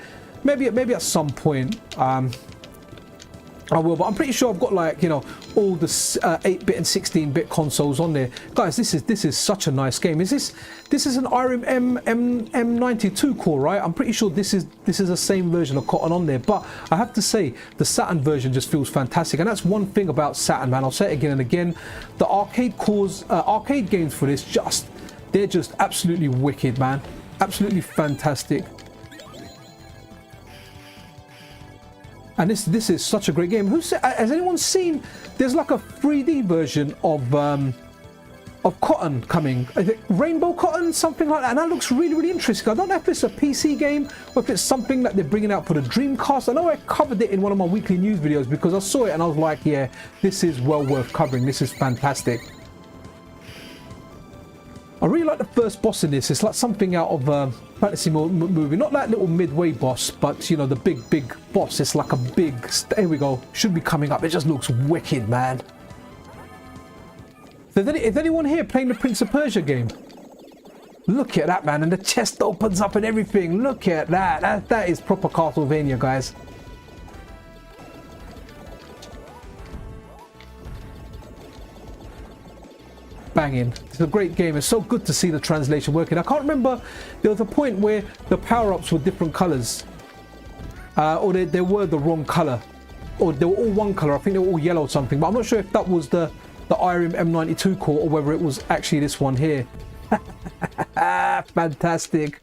maybe at some point I will. But I'm pretty sure I've got, like, you know, all the 8-bit and 16-bit consoles on there. Guys, this is such a nice game. This is an IRIM M92 core, right? I'm pretty sure this is the same version of Cotton on there. But I have to say, the Saturn version just feels fantastic. And that's one thing about Saturn, man. I'll say it again and again. The arcade cores, arcade games for this, they're just absolutely wicked, man. Absolutely fantastic. And this is such a great game. Has anyone seen? There's like a 3D version of Cotton coming. I think Rainbow Cotton, something like that. And that looks really, really interesting. I don't know if it's a PC game or if it's something that they're bringing out for the Dreamcast. I know I covered it in one of my weekly news videos because I saw it and I was like, yeah, this is well worth covering. This is fantastic. I really like the first boss in this. It's like something out of a fantasy movie. Not that little midway boss, but, you know, the big boss. It's like a big... There we go. Should be coming up. It just looks wicked, man. Is anyone here playing the Prince of Persia game? Look at that, man. And the chest opens up and everything. Look at that. That is proper Castlevania, guys. Banging. It's a great game. It's so good to see the translation working. I can't remember, there was a point where the power-ups were different colors, or they were the wrong color, or they were all one color. I think they were all yellow or something, but I'm not sure if that was the IRIM M92 core or whether it was actually this one here. Fantastic.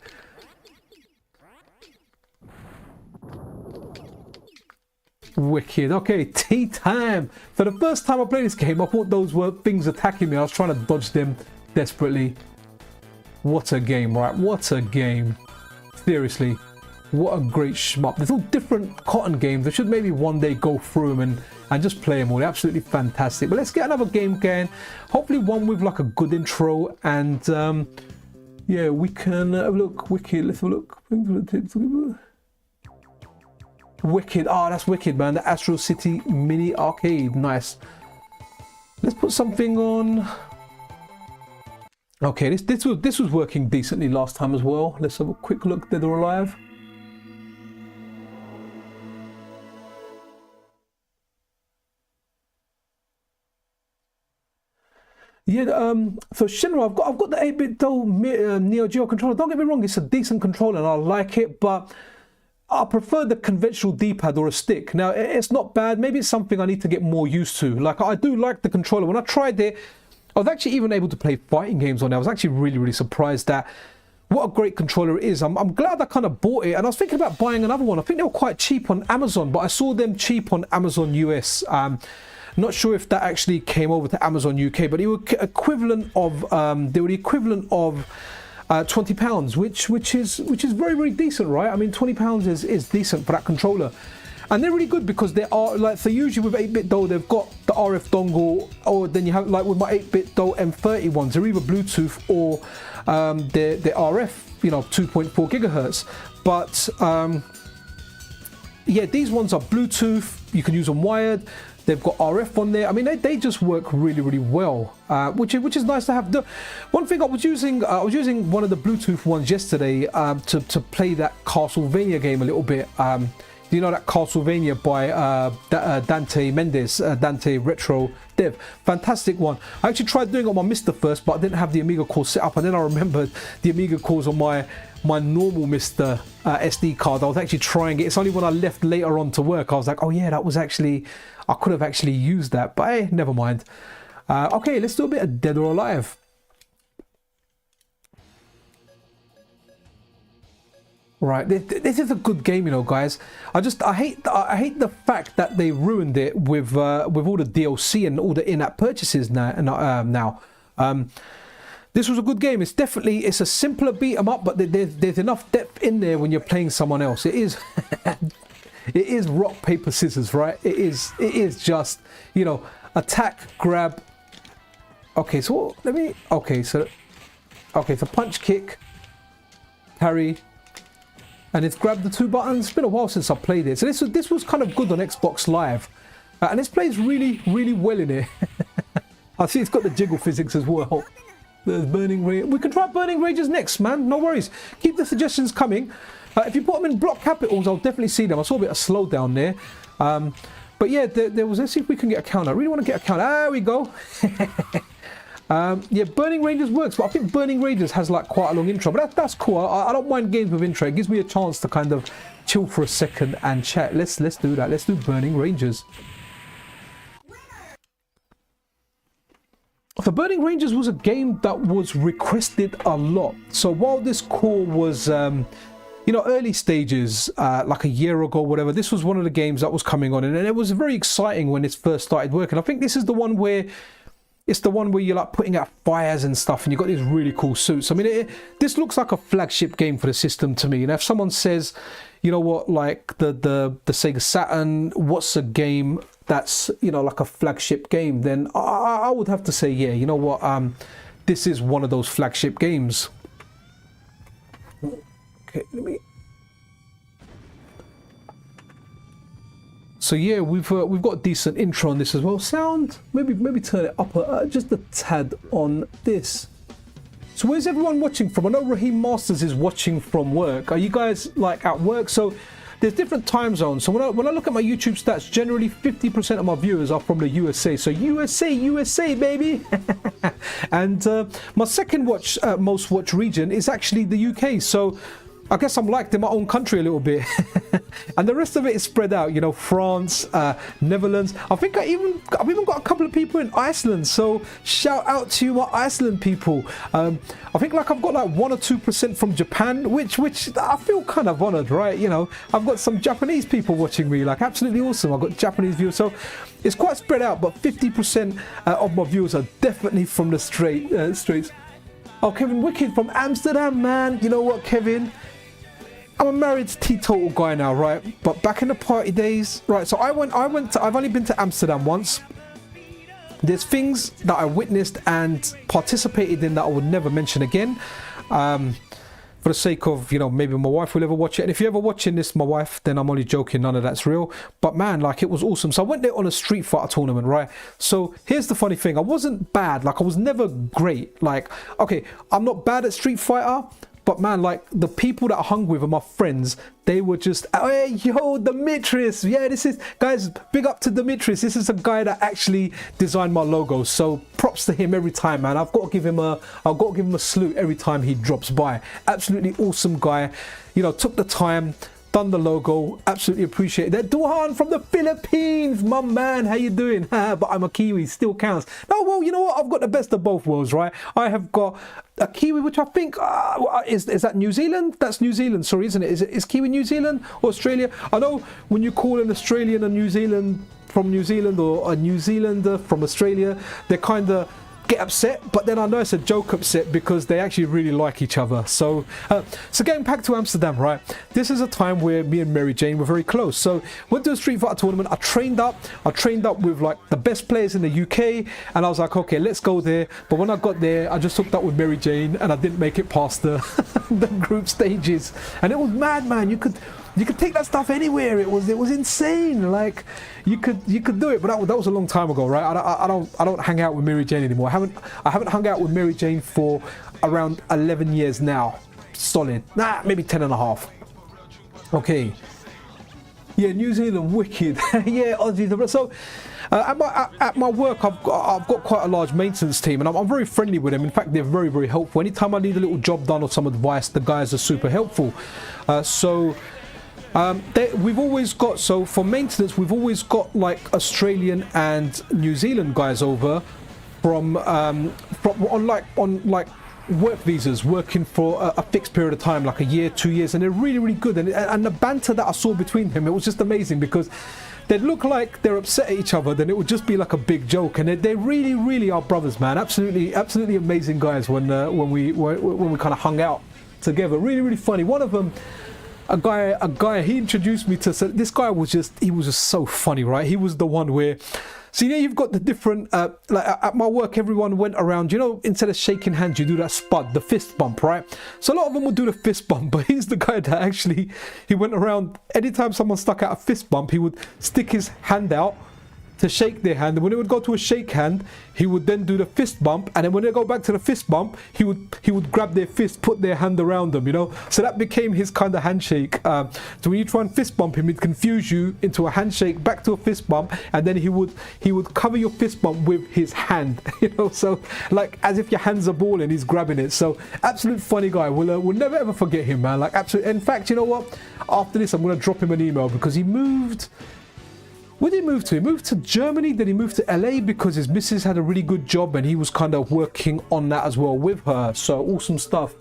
Wicked. Okay, tea time. So the first time I played this game, I thought those were things attacking me. I was trying to dodge them desperately. What a game, right? What a game. Seriously, what a great shmup. There's all different Cotton games. I should maybe one day go through them and just play them all. They're absolutely fantastic. But let's get another game going. Hopefully one with like a good intro. And yeah, we can look. Wicked. Let's have a look. Wicked. Oh, that's wicked, man. The Astro City mini arcade. Nice. Let's put something on. Okay, this was working decently last time as well. Let's have a quick look. Dead or Alive. Yeah, so Shinra, I've got the 8-bit dual Neo Geo controller. Don't get me wrong, it's a decent controller and I like it, but I prefer the conventional D-pad or a stick. Now, it's not bad. Maybe it's something I need to get more used to. Like, I do like the controller. When I tried it, I was actually even able to play fighting games on it. I was actually really, really surprised at what a great controller it is. I'm glad I kind of bought it. And I was thinking about buying another one. I think they were quite cheap on Amazon, but I saw them cheap on Amazon US. Not sure if that actually came over to Amazon UK, but they were equivalent of £20, which is very, very decent, right? I mean, £20 is decent for that controller, and they're really good because they are like, so usually with 8-bit DOE they've got the RF dongle, or then you have, like with my 8-bit DOE M30 ones, they're either Bluetooth or they're RF, you know, 2.4 gigahertz. But yeah, these ones are Bluetooth. You can use them wired. They've got RF on there. I mean, they just work really, really well, which is nice to have. The one thing I was using one of the Bluetooth ones yesterday to play that Castlevania game a little bit. Do you know that Castlevania by Dante Mendes, Dante Retro Dev? Fantastic one. I actually tried doing it on my MiSTer first, but I didn't have the Amiga core set up, and then I remembered the Amiga cores on my normal MiSTer SD card. I was actually trying it. It's only when I left later on to work I was like, oh yeah, that was actually, I could have actually used that, but hey, never mind. Okay, let's do a bit of Dead or Alive. Right, this is a good game, you know, guys. I hate the fact that they ruined it with all the DLC and all the in-app purchases now. This was a good game. It's a simpler beat 'em up, but there's enough depth in there when you're playing someone else. It is it is rock paper scissors, right? It is just, you know, attack, grab. Okay, so so punch, kick, parry, and it's grabbed the two buttons. It's been a while since I played it. So this was kind of good on Xbox Live. And this plays really, really well in it. I see it's got the jiggle physics as well. There's Burning Rage. We can try Burning Rages next, man. No worries. Keep the suggestions coming. If you put them in block capitals, I'll definitely see them. I saw a bit of slowdown there. But yeah, there was... Let's see if we can get a count. I really want to get a count. There we go. Yeah, Burning Rages works, but I think Burning Rages has like quite a long intro. But that's cool. I don't mind games with intro. It gives me a chance to kind of chill for a second and chat. Let's do that. Let's do Burning Rages. The Burning Rangers was a game that was requested a lot. So while this core was, you know, early stages, like a year ago, whatever, this was one of the games that was coming on, and it was very exciting when it first started working. I think this is the one where it's the one where you're like putting out fires and stuff, and you've got these really cool suits. I mean, this looks like a flagship game for the system to me. And if someone says, you know what, like the Sega Saturn, what's a game that's, you know, like a flagship game, then I would have to say, yeah, you know what, this is one of those flagship games. Okay, let me... So yeah, we've got a decent intro on this as well. Sound, maybe turn it up just a tad on this. So where's everyone watching from? I know Raheem Masters is watching from work. Are you guys like at work? So there's different time zones. So when I look at my YouTube stats, generally 50% of my viewers are from the USA. So USA, baby. And my second most watched region is actually the UK. So I guess I'm liked in my own country a little bit. And the rest of it is spread out, you know, France, Netherlands. I think I've even got a couple of people in Iceland. So shout out to you, my Iceland people. I think like I've got like 1 or 2% from Japan, which I feel kind of honored, right? You know, I've got some Japanese people watching me, like absolutely awesome. I've got Japanese viewers. So it's quite spread out, but 50% of my viewers are definitely from the Straits. Oh, Kevin Wicked from Amsterdam, man. You know what, Kevin? I'm a married teetotal guy now, right? But back in the party days, right? So I've only been to Amsterdam once. There's things that I witnessed and participated in that I would never mention again. For the sake of, you know, maybe my wife will ever watch it. And if you're ever watching this, my wife, then I'm only joking. None of that's real. But man, like it was awesome. So I went there on a Street Fighter tournament, right? So here's the funny thing. I wasn't bad. Like I was never great. Like, okay, I'm not bad at Street Fighter. But man, like the people that I hung with are my friends. They were just, hey, yo, Dimitris. Yeah, this is, guys, big up to Dimitris. This is a guy that actually designed my logo. So props to him every time, man. I've got to give him a salute every time he drops by. Absolutely awesome guy. You know, took the time, done the logo. Absolutely appreciate that. Duhan from the Philippines, my man. How you doing? But I'm a Kiwi, still counts. No, well, you know what? I've got the best of both worlds, right? I have got a Kiwi, which I think is that New Zealand? That's New Zealand, sorry, isn't it? Is Kiwi New Zealand or Australia? I know when you call an Australian a New Zealand from New Zealand or a New Zealander from Australia, they kind of get upset, but then I know it's a joke upset because they actually really like each other. So getting back to Amsterdam, right? This is a time where me and Mary Jane were very close. So went to a Street Fighter tournament. I trained up with like the best players in the UK, and I was like, okay, let's go there. But when I got there, I just hooked up with Mary Jane, and I didn't make it past the the group stages, and it was mad, man. You could take that stuff anywhere. It was insane. Like you could do it, but that was a long time ago, right? I don't hang out with Mary Jane anymore. I haven't hung out with Mary Jane for around 11 years now. Solid. Nah, maybe 10 and a half. Okay. Yeah, New Zealand, wicked. Yeah, Aussie. So at my work, I've got quite a large maintenance team, and I'm very friendly with them. In fact, they're very, very helpful. Anytime I need a little job done or some advice, the guys are super helpful. We've always got, so for maintenance, we've always got like Australian and New Zealand guys over from work visas, working for a fixed period of time, like a year, 2 years, and they're really, really good. And the banter that I saw between them, it was just amazing because they'd look like they're upset at each other, then it would just be like a big joke. And they really, really are brothers, man. Absolutely, absolutely amazing guys when we kind of hung out together. Really, really funny. One of them, a guy, he introduced me to, so this guy was just, he was just so funny, right? He was the one where, so you know, you've got the different, like at my work, everyone went around, you know, instead of shaking hands, you do that spud, the fist bump, right? So a lot of them would do the fist bump, but he's the guy that actually, he went around, anytime someone stuck out a fist bump, he would stick his hand out to shake their hand, and when it would go to a shake hand, he would then do the fist bump, and then when they go back to the fist bump, he would grab their fist, put their hand around them, you know. So that became his kind of handshake. So when you try and fist bump him, he'd confuse you into a handshake, back to a fist bump, and then he would cover your fist bump with his hand, you know. So like as if your hands are balling, he's grabbing it. So absolute funny guy. We'll never ever forget him, man. Like absolute. In fact, you know what? After this, I'm gonna drop him an email because he moved. Where did he move to? He moved to Germany, then he moved to LA because his missus had a really good job and he was kind of working on that as well with her. So awesome stuff.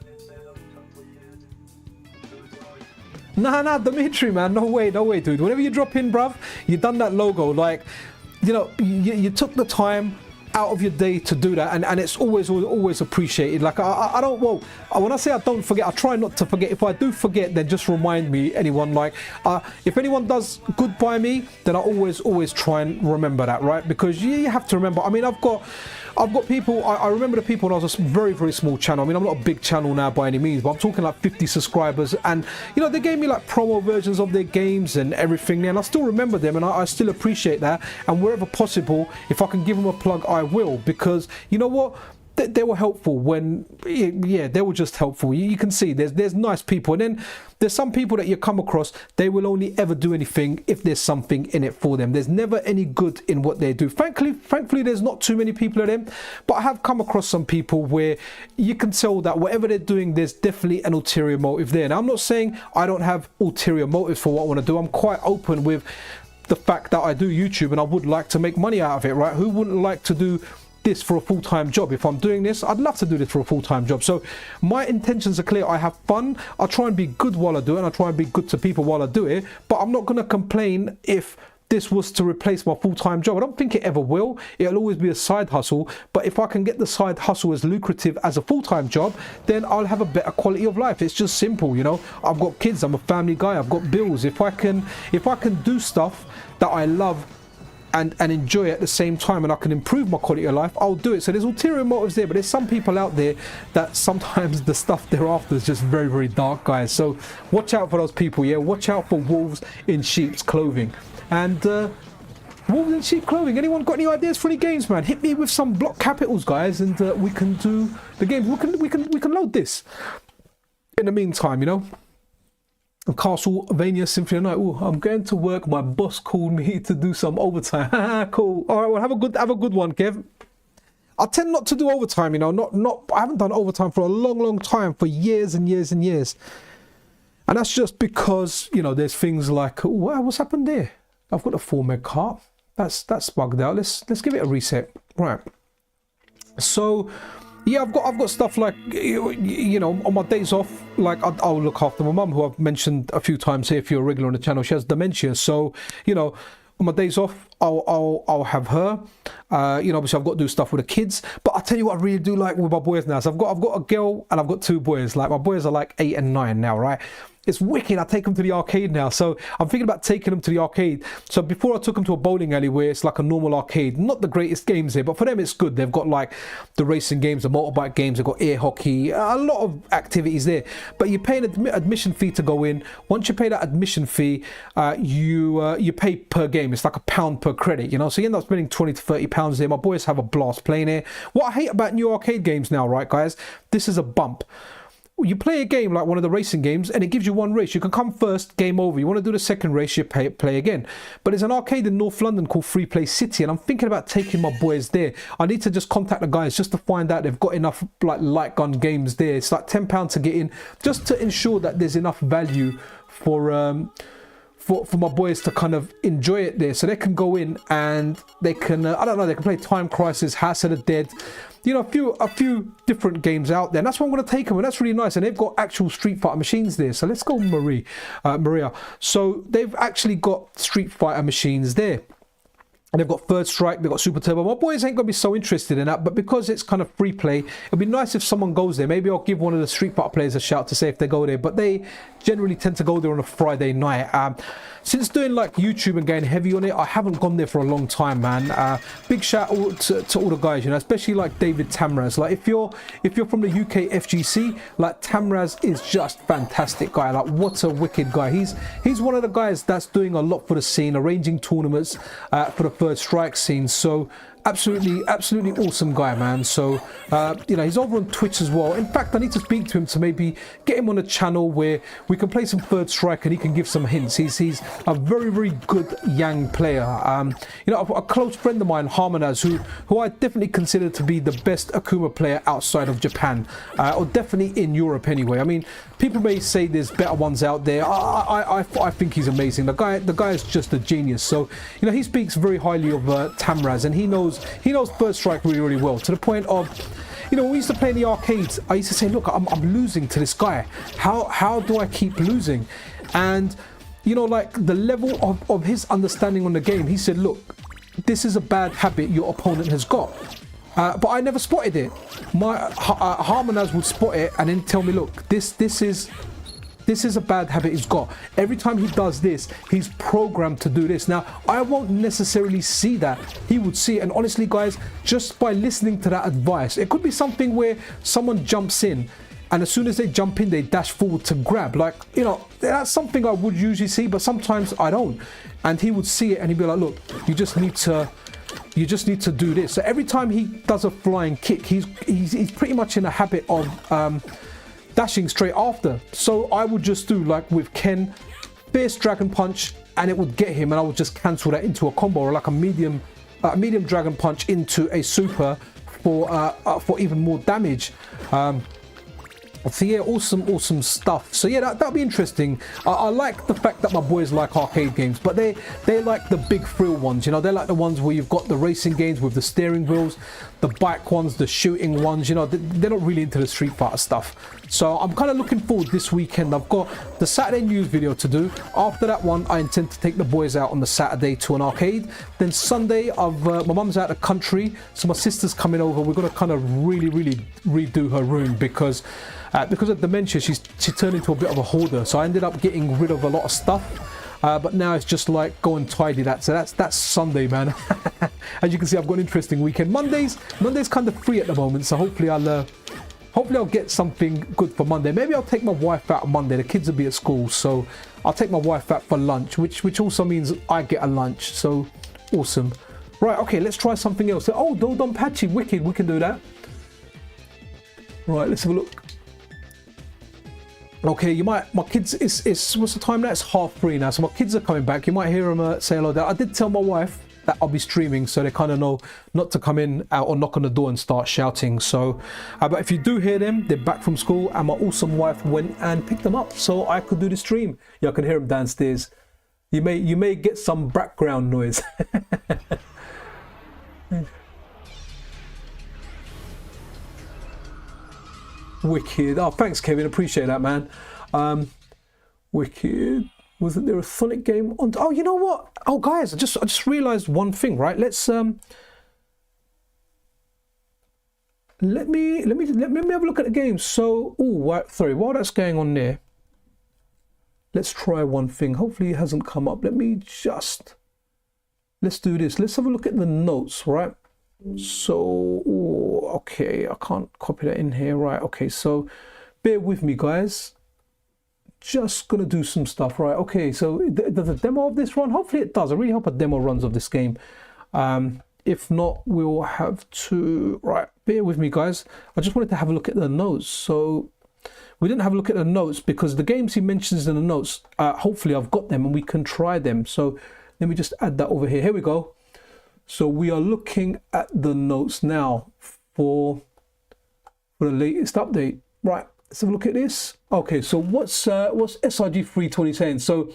Nah, Dimitri, man, no way, dude. Whenever you drop in, bruv, you done that logo. Like, you know, you took the time out of your day to do that, and it's always appreciated. Like I don't, well, when I say I don't forget, I try not to forget. If I do forget, then just remind me, anyone. Like if anyone does good by me, then I always try and remember that, right? Because you have to remember. I mean, I've got people, I remember the people when I was a very, very small channel. I mean, I'm not a big channel now by any means, but I'm talking like 50 subscribers. And, you know, they gave me like promo versions of their games and everything. And I still remember them and I still appreciate that. And wherever possible, if I can give them a plug, I will. Because, you know what? They were helpful when, yeah, they were just helpful. You can see there's nice people, and then there's some people that you come across, they will only ever do anything if there's something in it for them. There's never any good in what they do. Thankfully, there's not too many people of them, but I have come across some people where you can tell that whatever they're doing, there's definitely an ulterior motive there. Now, I'm not saying I don't have ulterior motives for what I want to do. I'm quite open with the fact that I do YouTube and I would like to make money out of it, right? Who wouldn't like to do this for a full-time job? If I'm doing this, I'd love to do this for a full-time job. So my intentions are clear. I have fun. I try and be good while I do it, and I try and be good to people while I do it, but I'm not going to complain if this was to replace my full-time job. I don't think it ever will. It'll always be a side hustle, but if I can get the side hustle as lucrative as a full-time job, then I'll have a better quality of life. It's just simple, you know. I've got kids, I'm a family guy, I've got bills. If I can do stuff that I love and enjoy at the same time, and I can improve my quality of life, I'll do it. So there's ulterior motives there, but there's some people out there that sometimes the stuff they're after is just very, very dark, guys. So watch out for those people, yeah. Watch out for wolves in sheep's clothing. And wolves in sheep clothing, anyone got any ideas for any games, man? Hit me with some block capitals, guys, and we can do the game. We can load this in the meantime, you know. Castlevania Symphony of Night. Oh, I'm going to work. My boss called me to do some overtime. Cool. All right, well, have a good one, Kev. I tend not to do overtime, you know. I haven't done overtime for a long time, for years and years and years. And that's just because, you know, there's things like, oh, wow, what's happened there? I've got a 4 meg cart. That's bugged out. Let's give it a reset. Right. So yeah, I've got stuff like, you know, on my days off, like I'll look after my mum, who I've mentioned a few times here. If you're a regular on the channel, she has dementia. So, you know, on my days off, I'll have her. You know, obviously I've got to do stuff with the kids. But I'll tell you what I really do like with my boys now. So I've got a girl and I've got 2 boys. Like my boys are like 8 and 9 now, right? It's wicked. I take them to the arcade now. So I'm thinking about taking them to the arcade. So before I took them to a bowling alley where it's like a normal arcade. Not the greatest games here, but for them it's good. They've got like the racing games, the motorbike games. They've got air hockey, a lot of activities there. But you pay an admission fee to go in. Once you pay that admission fee, you pay per game. It's like £1 per credit, you know. So you end up spending 20 to 30 pounds there. My boys have a blast playing it. What I hate about new arcade games now, right, guys? This is a bump. You play a game like one of the racing games and it gives you one race. You can come first, game over. You want to do the second race, you play again. But there's an arcade in North London called Free Play City, and I'm thinking about taking my boys there. I need to just contact the guys just to find out they've got enough like light gun games there. It's like £10 to get in, just to ensure that there's enough value for my boys to kind of enjoy it there, so they can go in and they can I don't know, they can play Time Crisis, House of the Dead, you know, a few different games out there. And that's why I'm going to take them, and that's really nice. And they've got actual Street Fighter machines there. So let's go Maria. So they've actually got Street Fighter machines there. And they've got Third Strike, they've got Super Turbo. My boys ain't going to be so interested in that, but because it's kind of free play, it'd be nice if someone goes there. Maybe I'll give one of the Street Fighter players a shout to say if they go there, but they generally tend to go there on a Friday night. Since doing like YouTube and getting heavy on it, I haven't gone there for a long time, man. Big shout out to all the guys, you know, especially like David Tamraz. Like if you're from the UK FGC, like Tamraz is just fantastic guy. Like what a wicked guy. He's one of the guys that's doing a lot for the scene, arranging tournaments for the Third Strike scene. So absolutely awesome guy, man. So you know, he's over on Twitch as well. In fact, I need to speak to him to maybe get him on a channel where we can play some Third Strike and he can give some hints. He's a very good young player. You know, a close friend of mine, Harmonaz, who I definitely consider to be the best Akuma player outside of Japan, or definitely in Europe anyway. I mean, people may say there's better ones out there. I think he's amazing. The guy is just a genius. So you know, he speaks very highly of Tamraz, and he knows Third Strike really well, to the point of, you know, when we used to play in the arcades, I used to say, look, I'm losing to this guy. How do I keep losing? And you know, like the level of his understanding on the game, he said, look, this is a bad habit your opponent has got. But I never spotted it. My Harmonaz would spot it and then tell me, look, this is a bad habit he's got. Every time he does this, he's programmed to do this. Now, I won't necessarily see that. He would see it. And honestly, guys, just by listening to that advice, it could be something where someone jumps in, and as soon as they jump in, they dash forward to grab. Like, you know, that's something I would usually see, but sometimes I don't. And he would see it and he'd be like, look, you just need to do this. So every time he does a flying kick, he's pretty much in a habit of dashing straight after. So I would just do like with Ken, fierce dragon punch, and it would get him, and I would just cancel that into a combo, or like a medium dragon punch into a super for even more damage. So yeah, awesome stuff. So yeah, that'll be interesting. I like the fact that my boys like arcade games, but they like the big thrill ones. You know, they like the ones where you've got the racing games with the steering wheels, the bike ones, the shooting ones. You know, they're not really into the Street Fighter stuff. So I'm kind of looking forward this weekend. I've got the Saturday news video to do. After that one, I intend to take the boys out on the Saturday to an arcade. Then Sunday, my mum's out of the country, so my sister's coming over. We're going to kind of really redo her room because of dementia, she turned into a bit of a hoarder. So I ended up getting rid of a lot of stuff. But now it's just like go and tidy that. So that's Sunday, man. As you can see, I've got an interesting weekend. Monday's kind of free at the moment, so hopefully I'll get something good for Monday. Maybe I'll take my wife out on Monday. The kids will be at school, so I'll take my wife out for lunch, which also means I get a lunch. So awesome. Right, okay, let's try something else. Oh, Dodonpachi, wicked. We can do that. Right, let's have a look. Okay, my kids, it's what's the time now? It's 3:30 now, so my kids are coming back. You might hear them say hello. I did tell my wife that I'll be streaming, so they kind of know not to come in or knock on the door and start shouting. So, but if you do hear them, they're back from school, and my awesome wife went and picked them up, so I could do the stream. Yeah, I can hear them downstairs. You may get some background noise. Wicked. Oh, thanks, Kevin. Appreciate that, man. Wicked. Wasn't there a Sonic game on? Oh, you know what? Oh, guys, I just realized one thing. Right? Let's let me have a look at the game. So, sorry. While that's going on there, let's try one thing. Hopefully, it hasn't come up. Let's do this. Let's have a look at the notes. Right? So, okay, I can't copy that in here. Right, okay, so bear with me, guys. Just gonna do some stuff. Right, okay, so does a demo of this run? Hopefully it does. I really hope a demo runs of this game. If not, we'll have to, right, bear with me, guys. I just wanted to have a look at the notes. So we didn't have a look at the notes because the games he mentions in the notes, hopefully I've got them and we can try them. So let me just add that over here. Here we go. So we are looking at the notes now for the latest update. Right, let's have a look at this. Okay, so what's SRG 320 saying? So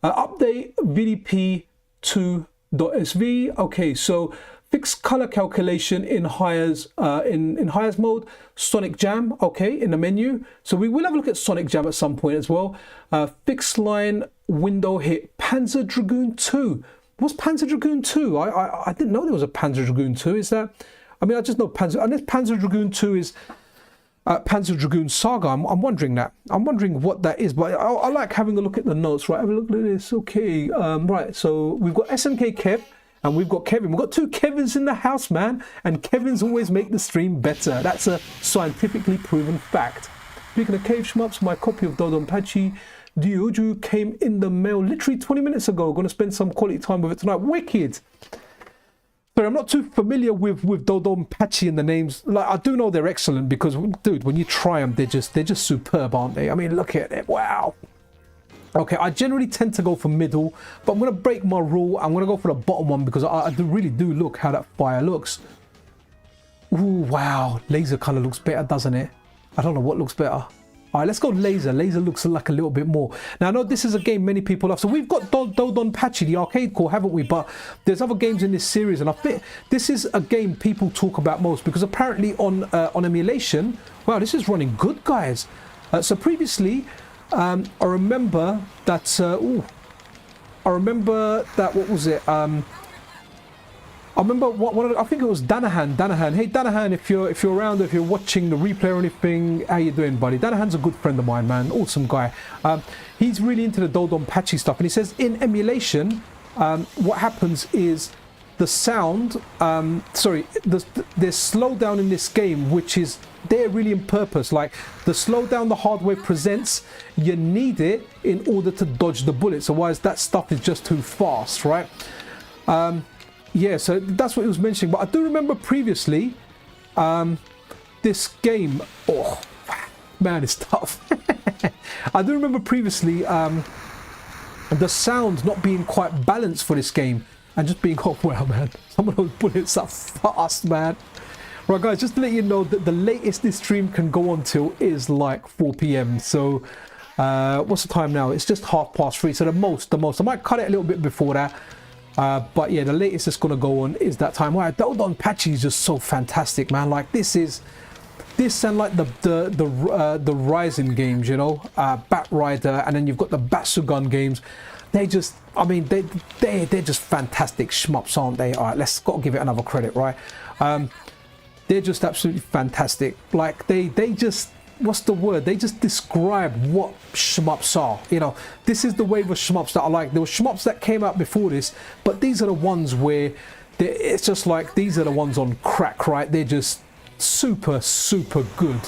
update VDP 2.SV. Okay, so fixed color calculation in Hires mode, Sonic Jam. Okay, in the menu. So we will have a look at Sonic Jam at some point as well. Fixed line window hit Panzer Dragoon 2. was Panzer Dragoon 2? I didn't know there was a Panzer Dragoon 2. Is that? I mean, I just know Panzer. Unless Panzer Dragoon 2 is Panzer Dragoon Saga. I'm wondering that. I'm wondering what that is. But I like having a look at the notes. Right, have a look at this. Okay. Right. So we've got SNK Kev and we've got Kevin. We've got two Kevins in the house, man. And Kevins always make the stream better. That's a scientifically proven fact. Speaking of cave shmups, my copy of Dodonpachi Dioju came in the mail literally 20 minutes ago. Going to spend some quality time with it tonight. Wicked. But I'm not too familiar with Dodonpachi and the names. Like, I do know they're excellent because, dude, when you try them, they're just superb, aren't they? I mean, look at it. Wow. Okay, I generally tend to go for middle, but I'm going to break my rule. I'm going to go for the bottom one because I really do look how that fire looks. Ooh, wow. Laser color looks better, doesn't it? I don't know what looks better. All right, let's go laser. Laser looks like a little bit more. Now, I know this is a game many people love. So we've got Dodonpachi, the arcade core, haven't we? But there's other games in this series, and I think this is a game people talk about most because apparently on emulation, wow, this is running good, guys. So previously, I remember that. What was it? I remember I think it was Danahan. Hey Danahan, if you're around, if you're watching the replay or anything, how you doing, buddy? Danahan's a good friend of mine, man. Awesome guy. He's really into the Dodonpachi stuff, and he says in emulation, what happens is the sound. There's slowdown in this game, which is there really in purpose. Like the slowdown the hardware presents, you need it in order to dodge the bullets. Otherwise, that stuff is just too fast, right? Yeah, so that's what he was mentioning. But I do remember previously, this game, oh, man, it's tough. I do remember previously the sound not being quite balanced for this game. And just being, oh, wow, man, some of those bullets are fast, man. Right, guys, just to let you know that the latest this stream can go on till is like 4 p.m. So, what's the time now? It's just 3:30. So the most. I might cut it a little bit before that. But yeah, the latest it's gonna go on is that time. Wow, Dodonpachi is just so fantastic, man. Like this and like the Rising games, you know, Bat Rider, and then you've got the Batsugun games. They just, I mean, they're just fantastic shmups, aren't they? All right, let's gotta give it another credit, right? They're just absolutely fantastic. Like they just, what's the word? They just describe what shmups are. You know, this is the wave of shmups that I like. There were shmups that came out before this, but these are the ones where it's just like, these are the ones on crack, right? They're just super, super good.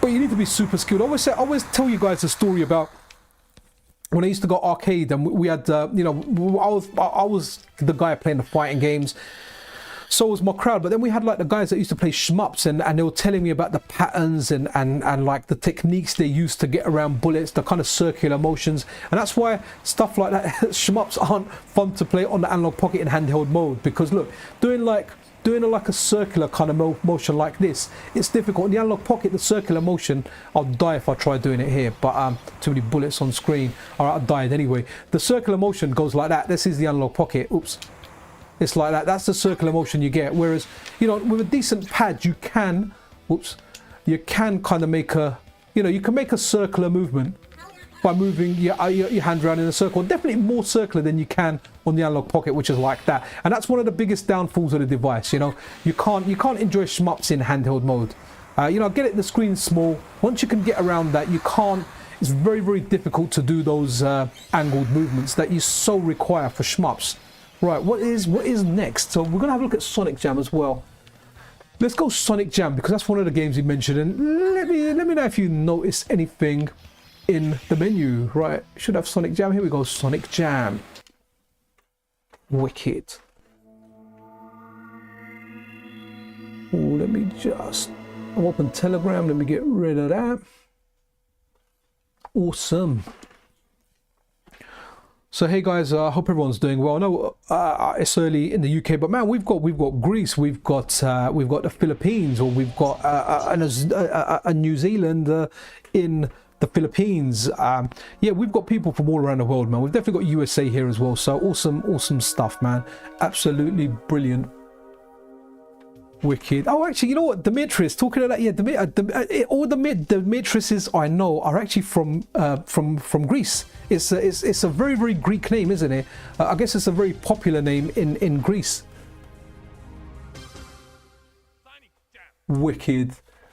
But you need to be super skilled. I always tell you guys a story about when I used to go arcade and we had, you know, I was the guy playing the fighting games. So was my crowd, but then we had like the guys that used to play shmups and they were telling me about the patterns and like the techniques they used to get around bullets, the kind of circular motions, and that's why stuff like that, shmups aren't fun to play on the analog pocket in handheld mode, because look, doing like a circular kind of motion like this, it's difficult. In the analog pocket, the circular motion, I'll die if I try doing it here, but too many bullets on screen. All right, I died anyway. The circular motion goes like that. This is the analog pocket. Oops. It's like that. That's the circular motion you get. Whereas, you know, with a decent pad, you can kind of make a, you know, you can make a circular movement by moving your hand around in a circle. Definitely more circular than you can on the analog pocket, which is like that. And that's one of the biggest downfalls of the device. You know, you can't enjoy shmups in handheld mode. You know, get it. The screen's small. Once you can get around that, you can't. It's very, very difficult to do those angled movements that you so require for shmups. Right, what is next? So we're gonna have a look at Sonic Jam as well. Let's go Sonic Jam because that's one of the games he mentioned. And let me know if you notice anything in the menu. Right, should have Sonic Jam. Here we go, Sonic Jam. Wicked. Oh, let me just open Telegram. Let me get rid of that. Awesome. So hey guys, I hope everyone's doing well. I know it's early in the UK, but man, we've got Greece, we've got the Philippines, or we've got a New Zealand in the Philippines. Yeah, we've got people from all around the world, man. We've definitely got USA here as well. So awesome stuff, man. Absolutely brilliant. Wicked. Oh, actually, you know what? Demetrius, talking about that, yeah, all the Demetriuses I know are actually from Greece. It's a very, very Greek name, isn't it? I guess it's a very popular name in Greece. Wicked.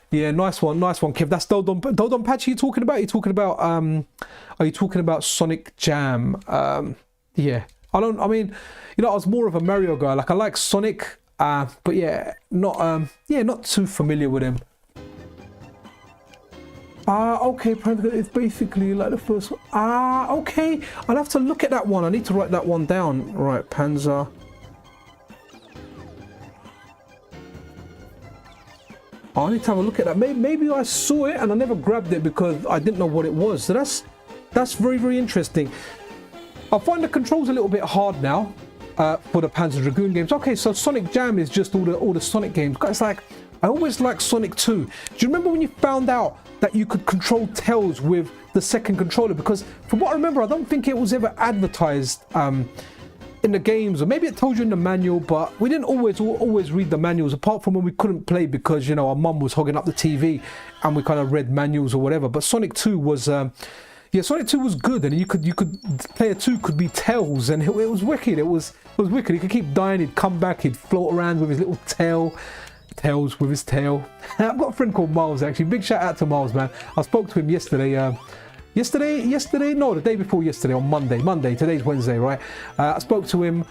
Yeah, nice one, Kev. That's Dodon Patch. Are you talking about? Are you talking about Sonic Jam? Yeah. I mean, you know, I was more of a Mario guy. Like, I like Sonic. But yeah, not too familiar with him. Okay, Panzer, it's basically like the first one. Okay, I'll have to look at that one. I need to write that one down. Right, Panzer. I need to have a look at that. Maybe I saw it and I never grabbed it because I didn't know what it was. So that's very, very interesting. I find the controls a little bit hard now. For the Panzer Dragoon games. Okay, so Sonic Jam is just all the Sonic games. Guys, like, I always liked Sonic 2. Do you remember when you found out that you could control Tails with the second controller? Because from what I remember, I don't think it was ever advertised in the games, or maybe it told you in the manual, but we didn't always read the manuals, apart from when we couldn't play because, you know, our mum was hogging up the TV and we kind of read manuals or whatever. But Sonic 2 was yeah, Sonic 2 was good, and you could player 2 could be Tails, and it was wicked. It was wicked. He could keep dying, he'd come back, he'd float around with his little tail. Tails with his tail. I've got a friend called Miles, actually. Big shout out to Miles, man. I spoke to him yesterday. Yesterday? No, the day before yesterday, on Monday. Today's Wednesday, right? I spoke to him.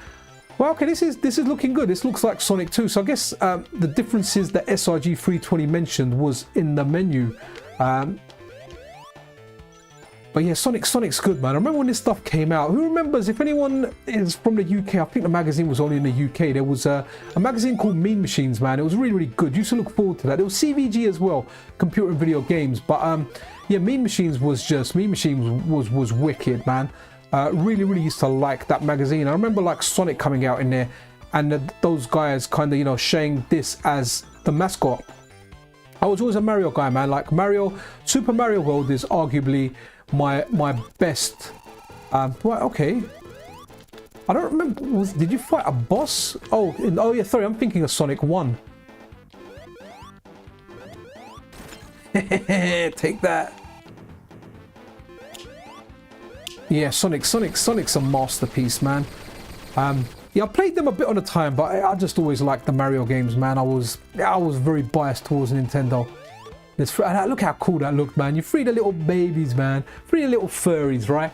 Well, okay, this is looking good. This looks like Sonic 2. So I guess the differences that SRG 320 mentioned was in the menu. But yeah, Sonic's good, man. I remember when this stuff came out. Who remembers, if anyone is from the UK, I think the magazine was only in the UK. There was a magazine called Mean Machines, man. It was really, really good. Used to look forward to that. It was CVG as well, computer and video games. But yeah, Mean Machines was wicked, man. Really, really used to like that magazine. I remember like Sonic coming out in there, and those guys kind of, you know, showing this as the mascot. I was always a Mario guy, man. Like Super Mario World is arguably my best. Right, okay. I don't remember. Did you fight a boss? Oh yeah. Sorry, I'm thinking of Sonic 1. Take that. Yeah, Sonic's a masterpiece, man. Yeah, I played them a bit on a time, but I just always liked the Mario games, man. I was very biased towards Nintendo. Look how cool that looked, man. You free the little babies, man. Free the little furries, right?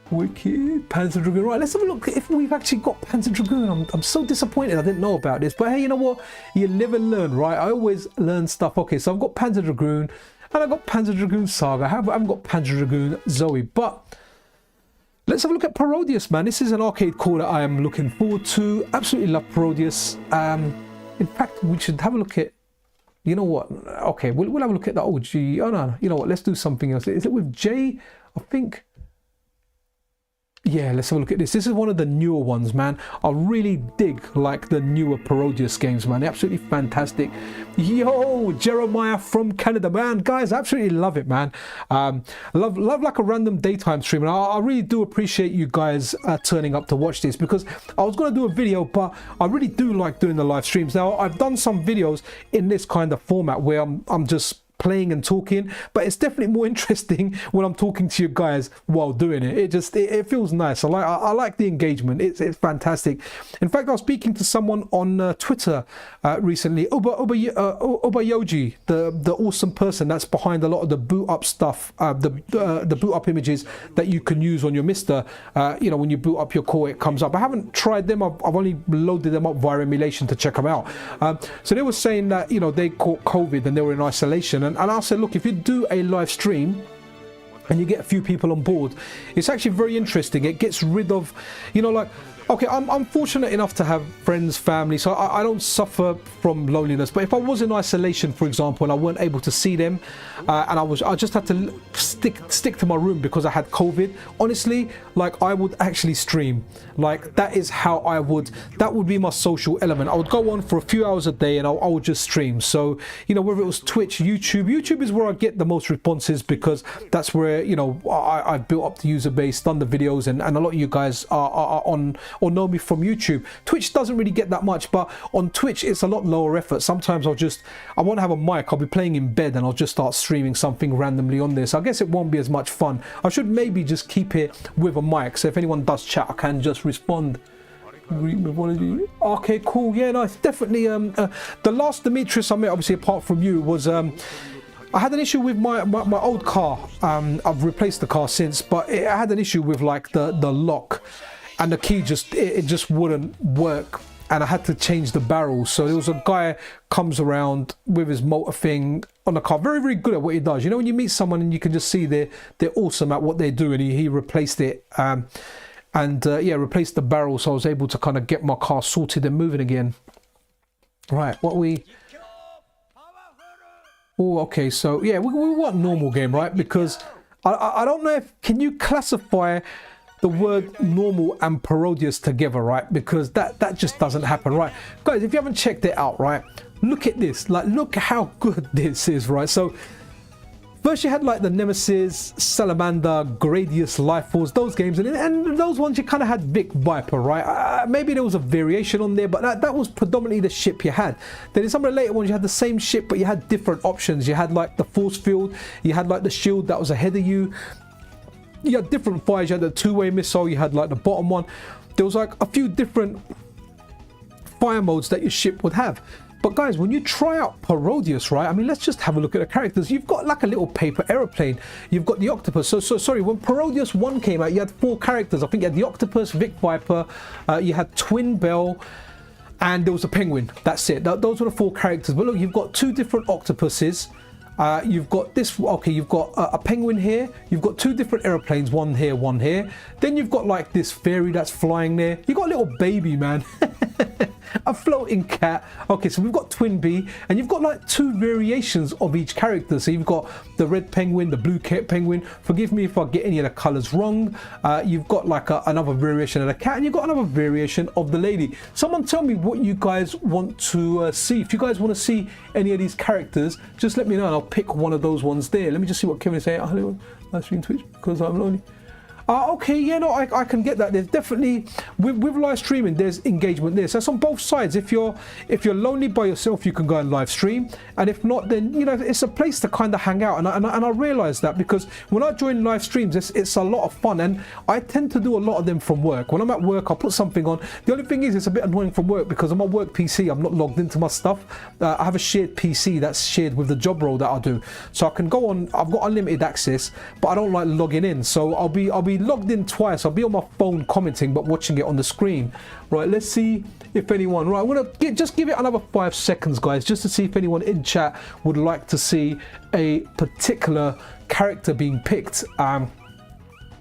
Wicked. Panzer Dragoon. Right, let's have a look if we've actually got Panzer Dragoon. I'm so disappointed I didn't know about this. But hey, you know what? You live and learn, right? I always learn stuff. Okay, so I've got Panzer Dragoon, and I've got Panzer Dragoon Saga. I haven't got Panzer Dragoon Zoe. But let's have a look at Parodius, man. This is an arcade core that I am looking forward to. Absolutely love Parodius. In fact, we should have a look at... You know what? Okay, we'll have a look at the OG. Oh no, you know what? Let's do something else. Is it with J? I think. Yeah, let's have a look at this. This is one of the newer ones, man. I really dig like the newer Parodius games, man. They're absolutely fantastic. Yo, Jeremiah from Canada, man. Guys, I absolutely love it, man. Love like a random daytime stream. And I really do appreciate you guys turning up to watch this, because I was going to do a video, but I really do like doing the live streams. Now, I've done some videos in this kind of format where I'm just playing and talking, but it's definitely more interesting when I'm talking to you guys while doing it. It feels nice. I like the engagement. It's fantastic. In fact, I was speaking to someone on Twitter recently, Obayoji, the awesome person that's behind a lot of the boot up stuff, the boot up images that you can use on your MiSTer. You know, when you boot up your core, it comes up. I haven't tried them. I've only loaded them up via emulation to check them out. So they were saying that, you know, they caught COVID and they were in isolation. And I said, look, if you do a live stream and you get a few people on board, it's actually very interesting. It gets rid of, you know, like, okay, I'm fortunate enough to have friends, family, so I don't suffer from loneliness. But if I was in isolation, for example, and I weren't able to see them, and I just had to stick to my room because I had COVID, honestly, like, I would actually stream. Like, that is how that would be my social element. I would go on for a few hours a day and I would just stream. So, you know, whether it was Twitch, YouTube is where I get the most responses, because that's where, you know, I've built up the user base, done the videos, and a lot of you guys are or know me from YouTube. Twitch doesn't really get that much, but on Twitch it's a lot lower effort. Sometimes I won't have a mic, I'll be playing in bed and I'll just start streaming something randomly on this. I guess it won't be as much fun. I should maybe just keep it with a mic, so if anyone does chat I can just respond. Okay, cool. Yeah, no, it's definitely the last Demetrius I met, obviously apart from you, was I had an issue with my old car. I've replaced the car since, but it had an issue with like the lock, and the key just wouldn't work, and I had to change the barrel. So there was a guy comes around with his motor thing on the car, very, very good at what he does. You know, when you meet someone and you can just see they're awesome at what they do, and he replaced it. Yeah, replaced the barrel, so I was able to kind of get my car sorted and moving again. Right, oh, okay, so yeah, we want normal game, right? Because I don't know can you classify the word normal and parodius together, right? Because that just doesn't happen, right? Guys, if you haven't checked it out, right, look at this. Like, look how good this is, right? So first you had like the Nemesis, Salamander, Gradius, Life Force, those games, and those ones you kind of had Vic Viper, right? Maybe there was a variation on there, but that was predominantly the ship you had. Then in some of the later ones you had the same ship, but you had different options. You had like the force field, you had like the shield that was ahead of you. You had different fires, you had the two-way missile, you had like the bottom one. There was like a few different fire modes that your ship would have. But guys, when you try out Parodius, right, I mean, let's just have a look at the characters. You've got like a little paper aeroplane. You've got the octopus. So sorry, when Parodius 1 came out, you had 4 characters. I think you had the octopus, Vic Viper, you had Twin Bell, and there was a penguin. That's it. Those were the 4 characters. But look, you've got 2 different octopuses. You've got this, okay, you've got a penguin here. You've got 2 different aeroplanes, one here, one here. Then you've got like this fairy that's flying there. You've got a little baby, man. A floating cat. Okay, so we've got Twin Bee, and you've got like 2 variations of each character. So you've got the red penguin, the blue penguin. Forgive me if I get any of the colors wrong. You've got like another variation of the cat, and you've got another variation of the lady. Someone tell me what you guys want to see. If you guys want to see any of these characters, just let me know and I'll pick one of those ones there. Let me just see what Kevin is saying. Hello, live stream Twitch because I'm lonely. Okay, yeah, no, I can get that. There's definitely with live streaming, there's engagement there. So that's on both sides. If you're lonely by yourself, you can go and live stream, and if not, then you know it's a place to kind of hang out. And I realize that because when I join live streams, it's a lot of fun, and I tend to do a lot of them from work. When I'm at work, I'll put something on. The only thing is, it's a bit annoying from work because on my work PC, I'm not logged into my stuff. I have a shared PC that's shared with the job role that I do, so I can go on. I've got unlimited access, but I don't like logging in, so I'll be logged in twice. I'll be on my phone commenting but watching it on the screen. Right, let's see if anyone, right, I'm gonna just give it another 5 seconds, guys, just to see if anyone in chat would like to see a particular character being picked.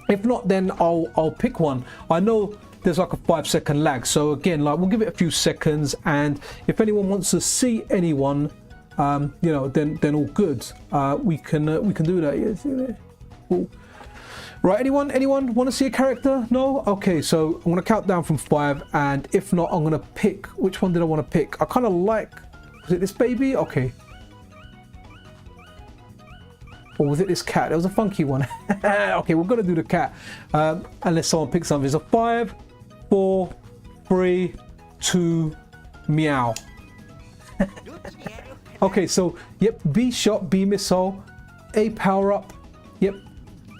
If not, then I'll pick one. I know there's like a 5-second lag, so again, like, we'll give it a few seconds, and if anyone wants to see anyone, you know, then all good. We can do that. Yes. Cool. Right, anyone want to see a character? No? Okay, so I'm going to count down from 5, and if not, I'm going to pick. Which one did I want to pick? I kind of like, was it this baby? Okay. Or was it this cat? It was a funky one. Okay, we're going to do the cat. Unless someone picks something. It's a 5, 4, 3, 2, meow. Okay, so, yep, B shot, B missile, A power up. Yep.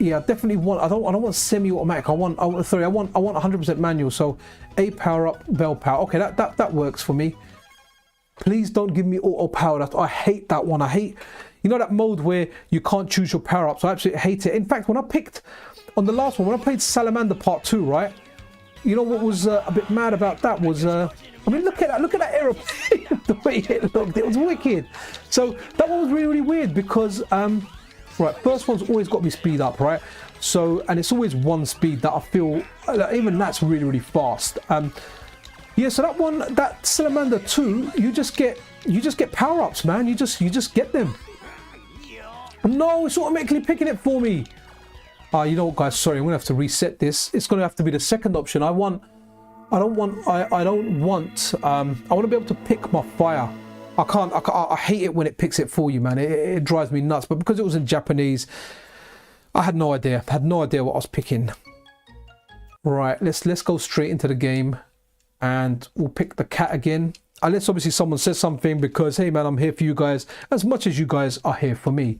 Yeah, definitely want. I don't want semi-automatic. I want 100% manual. So A power up, bell power. Okay, that works for me. Please don't give me auto power. I hate that one. I hate, you know, that mode where you can't choose your power ups. I absolutely hate it. In fact, when I picked on the last one, when I played Salamander Part 2, right? You know what was a bit mad about that was, I mean, look at that aeroplane. The way it looked, it was wicked. So that one was really, really weird because. Right, first one's always got to be speed up, right? So, and it's always 1 speed that I feel, even that's really, really fast. Yeah, so that one, that Salamander 2, you just get power-ups, man. You just get them. No, it's automatically picking it for me. You know what, guys? Sorry, I'm gonna have to reset this. It's gonna have to be the second option. I want to be able to pick my fire. I hate it when it picks it for you, man. It drives me nuts. But because it was in Japanese, I had no idea. I had no idea what I was picking. Right, let's go straight into the game, and we'll pick the cat again. Unless obviously someone says something, because hey man, I'm here for you guys as much as you guys are here for me.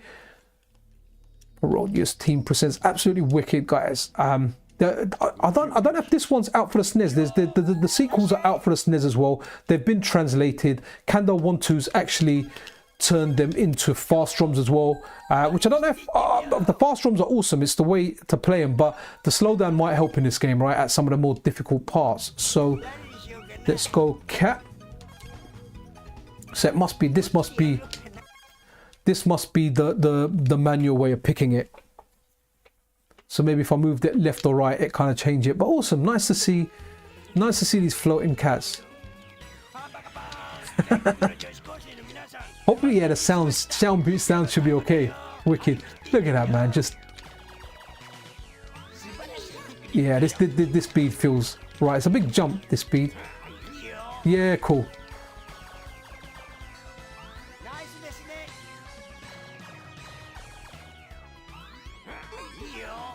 Rayearth team presents absolutely wicked, guys. I don't know if this one's out for the SNES. There's the sequels are out for the SNES as well. They've been translated. Kando 1-2's actually turned them into fast ROMs as well, which I don't know if the fast ROMs are awesome. It's the way to play them, but the slowdown might help in this game, right, at some of the more difficult parts. So let's go cat. So it must be this must be the manual way of picking it. So maybe if I moved it left or right, it kind of changed it. But awesome, nice to see these floating cats. Hopefully, yeah, the sound should be okay. Wicked. Look at that, man. Just yeah, this speed feels right. It's a big jump. This speed. Yeah, cool.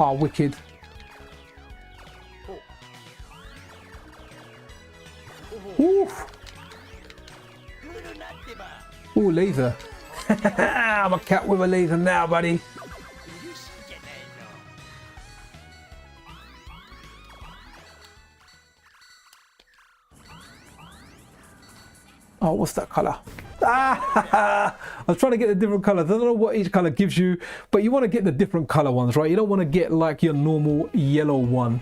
Oh, wicked. Oof. Ooh, laser. I'm a cat with a laser now, buddy. Oh, what's that color? I was trying to get the different colors. I don't know what each color gives you, but you want to get the different color ones, right? You don't want to get like your normal yellow one.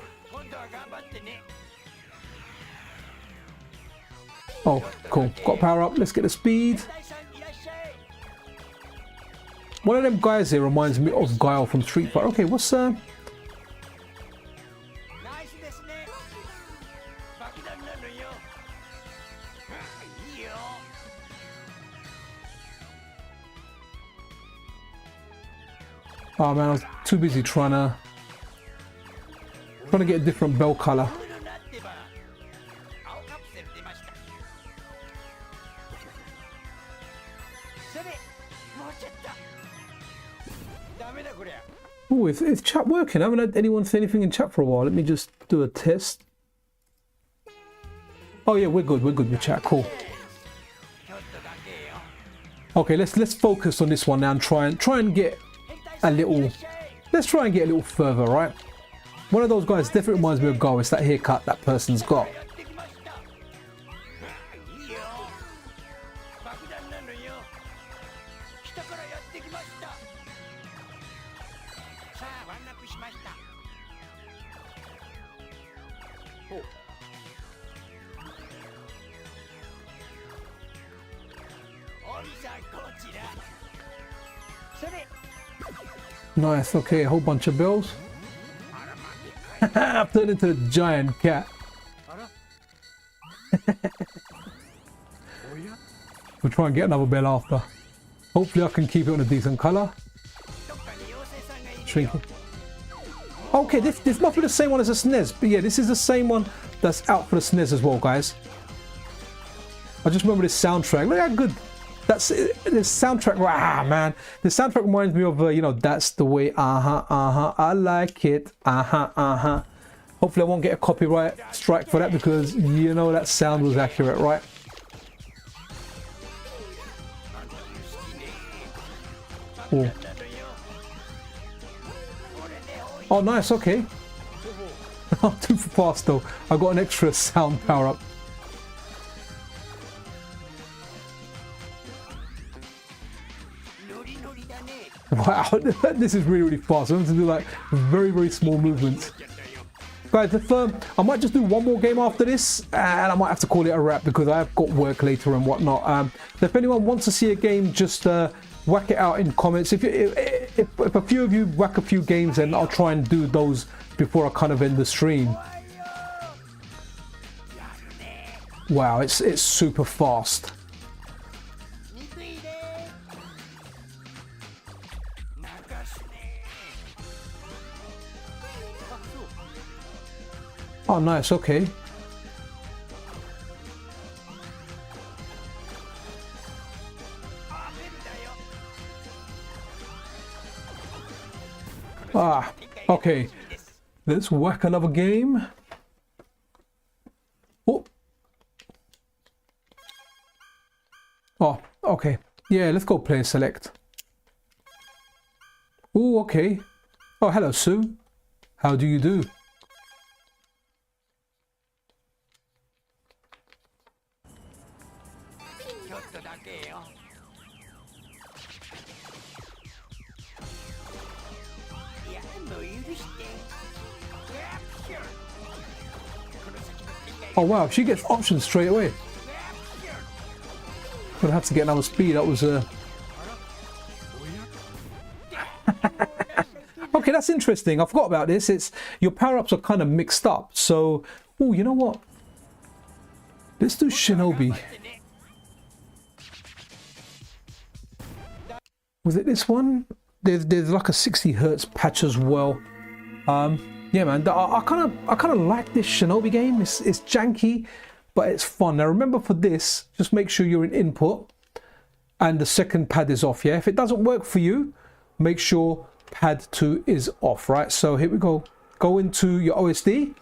Oh, cool. Got power up. Let's get the speed. One of them guys here reminds me of Guile from Street Fighter. Okay, what's oh man, I was too busy trying to get a different bell color. Oh, is chat working? I haven't had anyone say anything in chat for a while. Let me just do a test. Oh yeah, we're good with chat. Cool. Okay, let's focus on this one now and try and get a little. Let's try and get a little further, right? One of those guys definitely reminds me of Go. It's that haircut that person's got. Nice, okay, a whole bunch of bells. I've turned into a giant cat. We'll try and get another bell after. Hopefully I can keep it on a decent colour. Shrinking. Okay, this must be the same one as the SNES, but yeah, this is the same one that's out for the SNES as well, guys. I just remember this soundtrack. Look how good. That's the soundtrack. Ah, man, the soundtrack reminds me of you know, That's the Way. I like it. Hopefully I won't get a copyright strike for that, because you know that sound was accurate, right? Oh, oh nice. Okay. Not too fast though. I got an extra sound power up. Wow, this is really fast. I'm going to do like very small movements. Guys, if, I might just do one more game after this, and I might have to call it a wrap because I've got work later and whatnot. If anyone wants to see a game, just whack it out in comments. If a few of you whack a few games, then I'll try and do those before I kind of end the stream. Wow, it's super fast. Oh, nice. Okay. Ah, okay. Let's whack another game. Yeah, let's go player select. Oh, okay. Oh, hello, Sue. How do you do? Oh wow, she gets options straight away. Gonna have to get another speed. That was okay, that's interesting. I forgot about this. It's your power-ups are kind of mixed up. So, oh, you know what? Let's do Shinobi. Was it this one? There's like a 60 hertz patch as well. Yeah, man. I kind of like this Shinobi game. It's janky, but it's fun. Now remember, for this, just make sure you're in input and the second pad is off. Yeah, if it doesn't work for you, make sure pad 2 is off. Right. So here we go. Go into your OSD.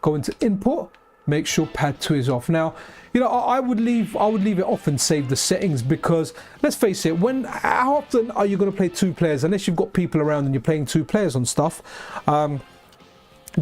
Go into input. Make sure pad 2 is off. Now, you know, I would leave it off and save the settings, because let's face it, how often are you going to play 2 players unless you've got people around and you're playing 2 players on stuff?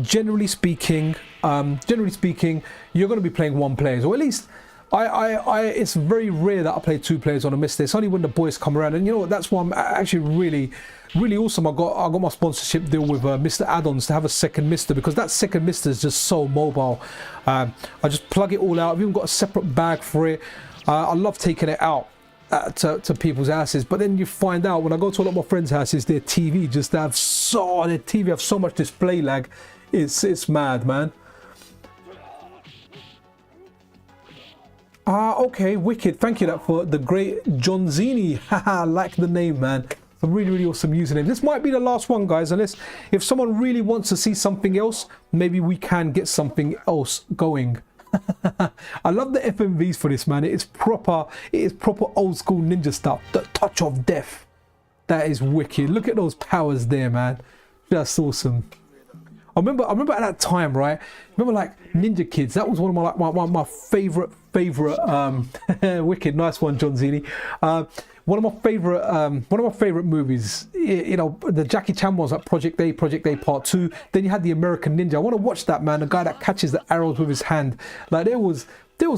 Generally speaking, you're going to be playing 1 player, or at least it's very rare that I play 2 players on a MiSTer. It's only when the boys come around, and you know what? That's why I'm actually really awesome. I got my sponsorship deal with MiSTer Add-ons to have a second MiSTer, because that second MiSTer is just so mobile. I just plug it all out. I've even got a separate bag for it. I love taking it out to people's houses, but then you find out when I go to a lot of my friends' houses, their TV have so much display lag. It's mad, man. Okay, wicked. Thank you for the great John Zini. Haha, like the name, man. A really awesome username. This might be the last one, guys, unless if someone really wants to see something else, maybe we can get something else going. I love the FMVs for this, man. It is proper old school ninja stuff. The touch of death. That is wicked. Look at those powers there, man. That's awesome. I remember at that time, right? Remember, like, Ninja Kids. That was one of my favorite wicked. Nice one, John Zini. One of my favorite movies. You know, the Jackie Chan ones, like Project A Part 2. Then you had the American Ninja. I want to watch that, man. The guy that catches the arrows with his hand. Like, there was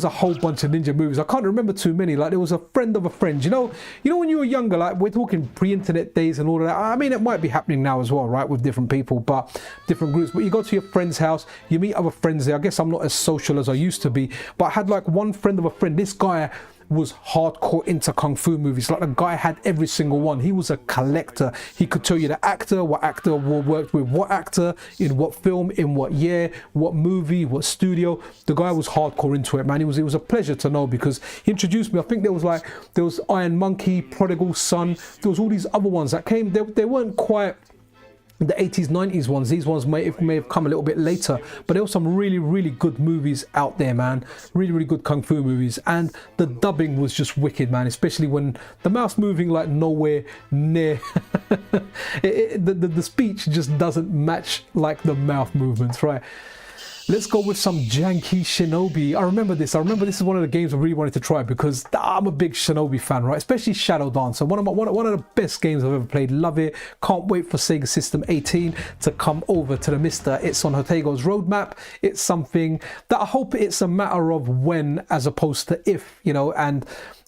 a whole bunch of ninja movies. I can't remember too many. Like, there was a friend of a friend. You know when you were younger, like, we're talking pre-internet days and all of that. I mean, it might be happening now as well, right, with different people, but different groups. But you go to your friend's house, you meet other friends there. I guess I'm not as social as I used to be, but I had like one friend of a friend. This guy was hardcore into kung fu movies. Like, the guy had every single one. He was a collector. He could tell you the actor, what actor worked with what actor, in what film, in what year, what movie, what studio. The guy was hardcore into it, man. It was a pleasure to know, because he introduced me. I think there was Iron Monkey, Prodigal Son. There was all these other ones that came. They weren't quite the 80s, 90s ones. These ones may have come a little bit later, but there were some really good movies out there, man. Really good kung fu movies, and the dubbing was just wicked, man. Especially when the mouth's moving like nowhere near the speech just doesn't match like the mouth movements, right? Let's go with some janky Shinobi. I remember this is one of the games I really wanted to try, because I'm a big Shinobi fan, right? Especially Shadow Dancer. One of the best games I've ever played. Love it. Can't wait for Sega System 18 to come over to the MiSTer. It's on Hotego's roadmap. It's something that I hope it's a matter of when as opposed to if, you know, and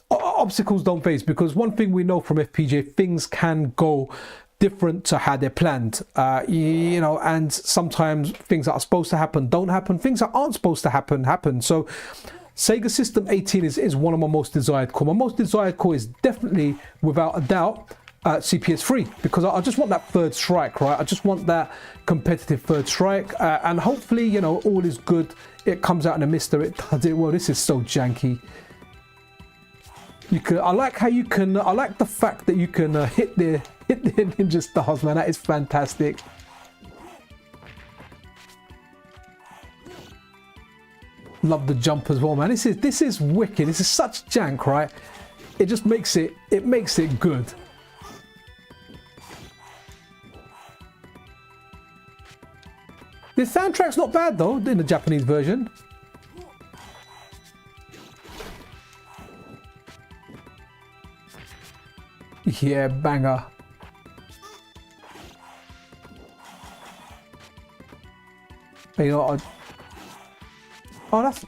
obstacles don't face, because one thing we know from FPGA, things can go different to how they're planned, you know, and sometimes things that are supposed to happen don't happen. Things that aren't supposed to happen. So Sega System 18 is one of my most desired core. My most desired core is definitely, without a doubt, CPS3, because I just want that third strike, right? I just want that competitive third strike, and hopefully, you know, all is good. It comes out in a MiSTer, it does it well. This is so janky. I like the fact that you can hit the ninja stars, man. That is fantastic. Love the jump as well, man. This is wicked. This is such jank, right? It just makes it good. The soundtrack's not bad though in the Japanese version. Yeah, banger. You know, oh, that's...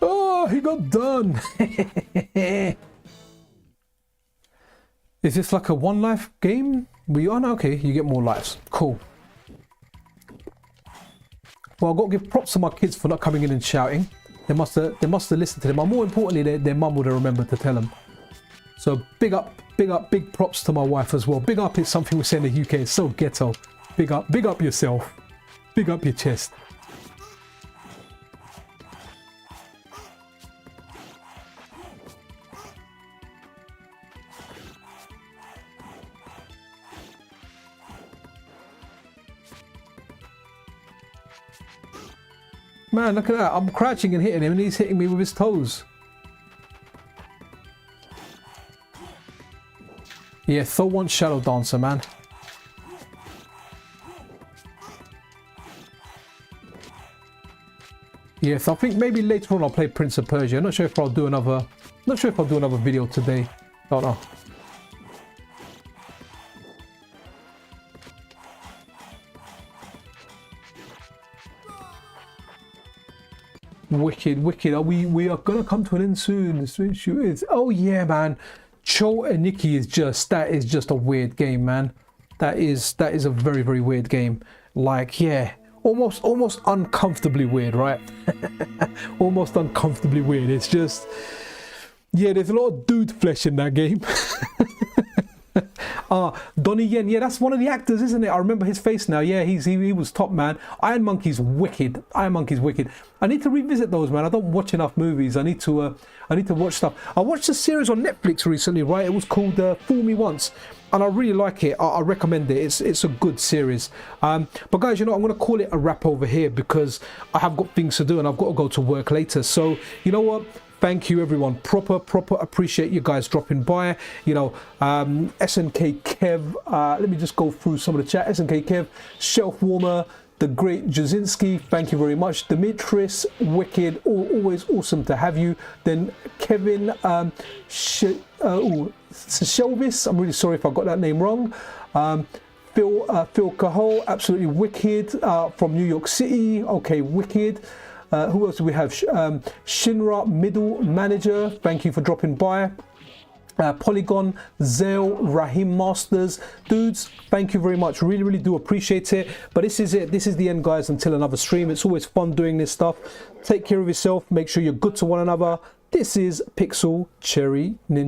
Oh, he got done. Is this like a one life game? We are okay. You get more lives. Cool. Well, I've got to give props to my kids for not coming in and shouting. They must have listened to them. And more importantly, their mum would have remembered to tell them. So big props to my wife as well. Big up is something we say in the UK. It's so ghetto. Big up yourself. Big up your chest. Man, look at that. I'm crouching and hitting him and he's hitting me with his toes. Yeah, Thor wants Shadow Dancer, man. Yeah, so I think maybe later on I'll play Prince of Persia. I'm not sure if I'll do another video today. Don't know. Wicked. We are gonna come to an end soon. The swing shoot is, oh yeah, man. Cho and Nikki is just a weird game, man. That is a very weird game. Like, yeah, almost uncomfortably weird, right? Almost uncomfortably weird. It's just, yeah, there's a lot of dude flesh in that game. Donnie Yen, yeah, that's one of the actors, isn't it? I remember his face now. Yeah, he was top, man. Iron Monkey's wicked. Iron Monkey's wicked. I need to revisit those, man. I don't watch enough movies. I need to watch stuff. I watched a series on Netflix recently, right? It was called Fool Me Once, and I really like it. I recommend it. It's a good series. But guys, you know, I'm gonna call it a wrap over here because I have got things to do and I've got to go to work later. So you know what? Thank you, everyone. Proper appreciate you guys dropping by. You know, SNK Kev, let me just go through some of the chat. SNK Kev, Shelf Warmer, the great Jazinski, thank you very much. Dimitris, wicked, always awesome to have you. Then Kevin Shelvis, I'm really sorry if I got that name wrong. Phil Cahol, absolutely wicked, from New York City. Okay, wicked. Who else do we have? Shinra Middle Manager, thank you for dropping by. Polygon, Zale, Rahim Masters, dudes, thank you very much. Really do appreciate it. But this is it. This is the end, guys. Until another stream. It's always fun doing this stuff. Take care of yourself. Make sure you're good to one another. This is Pixel Cherry Ninja.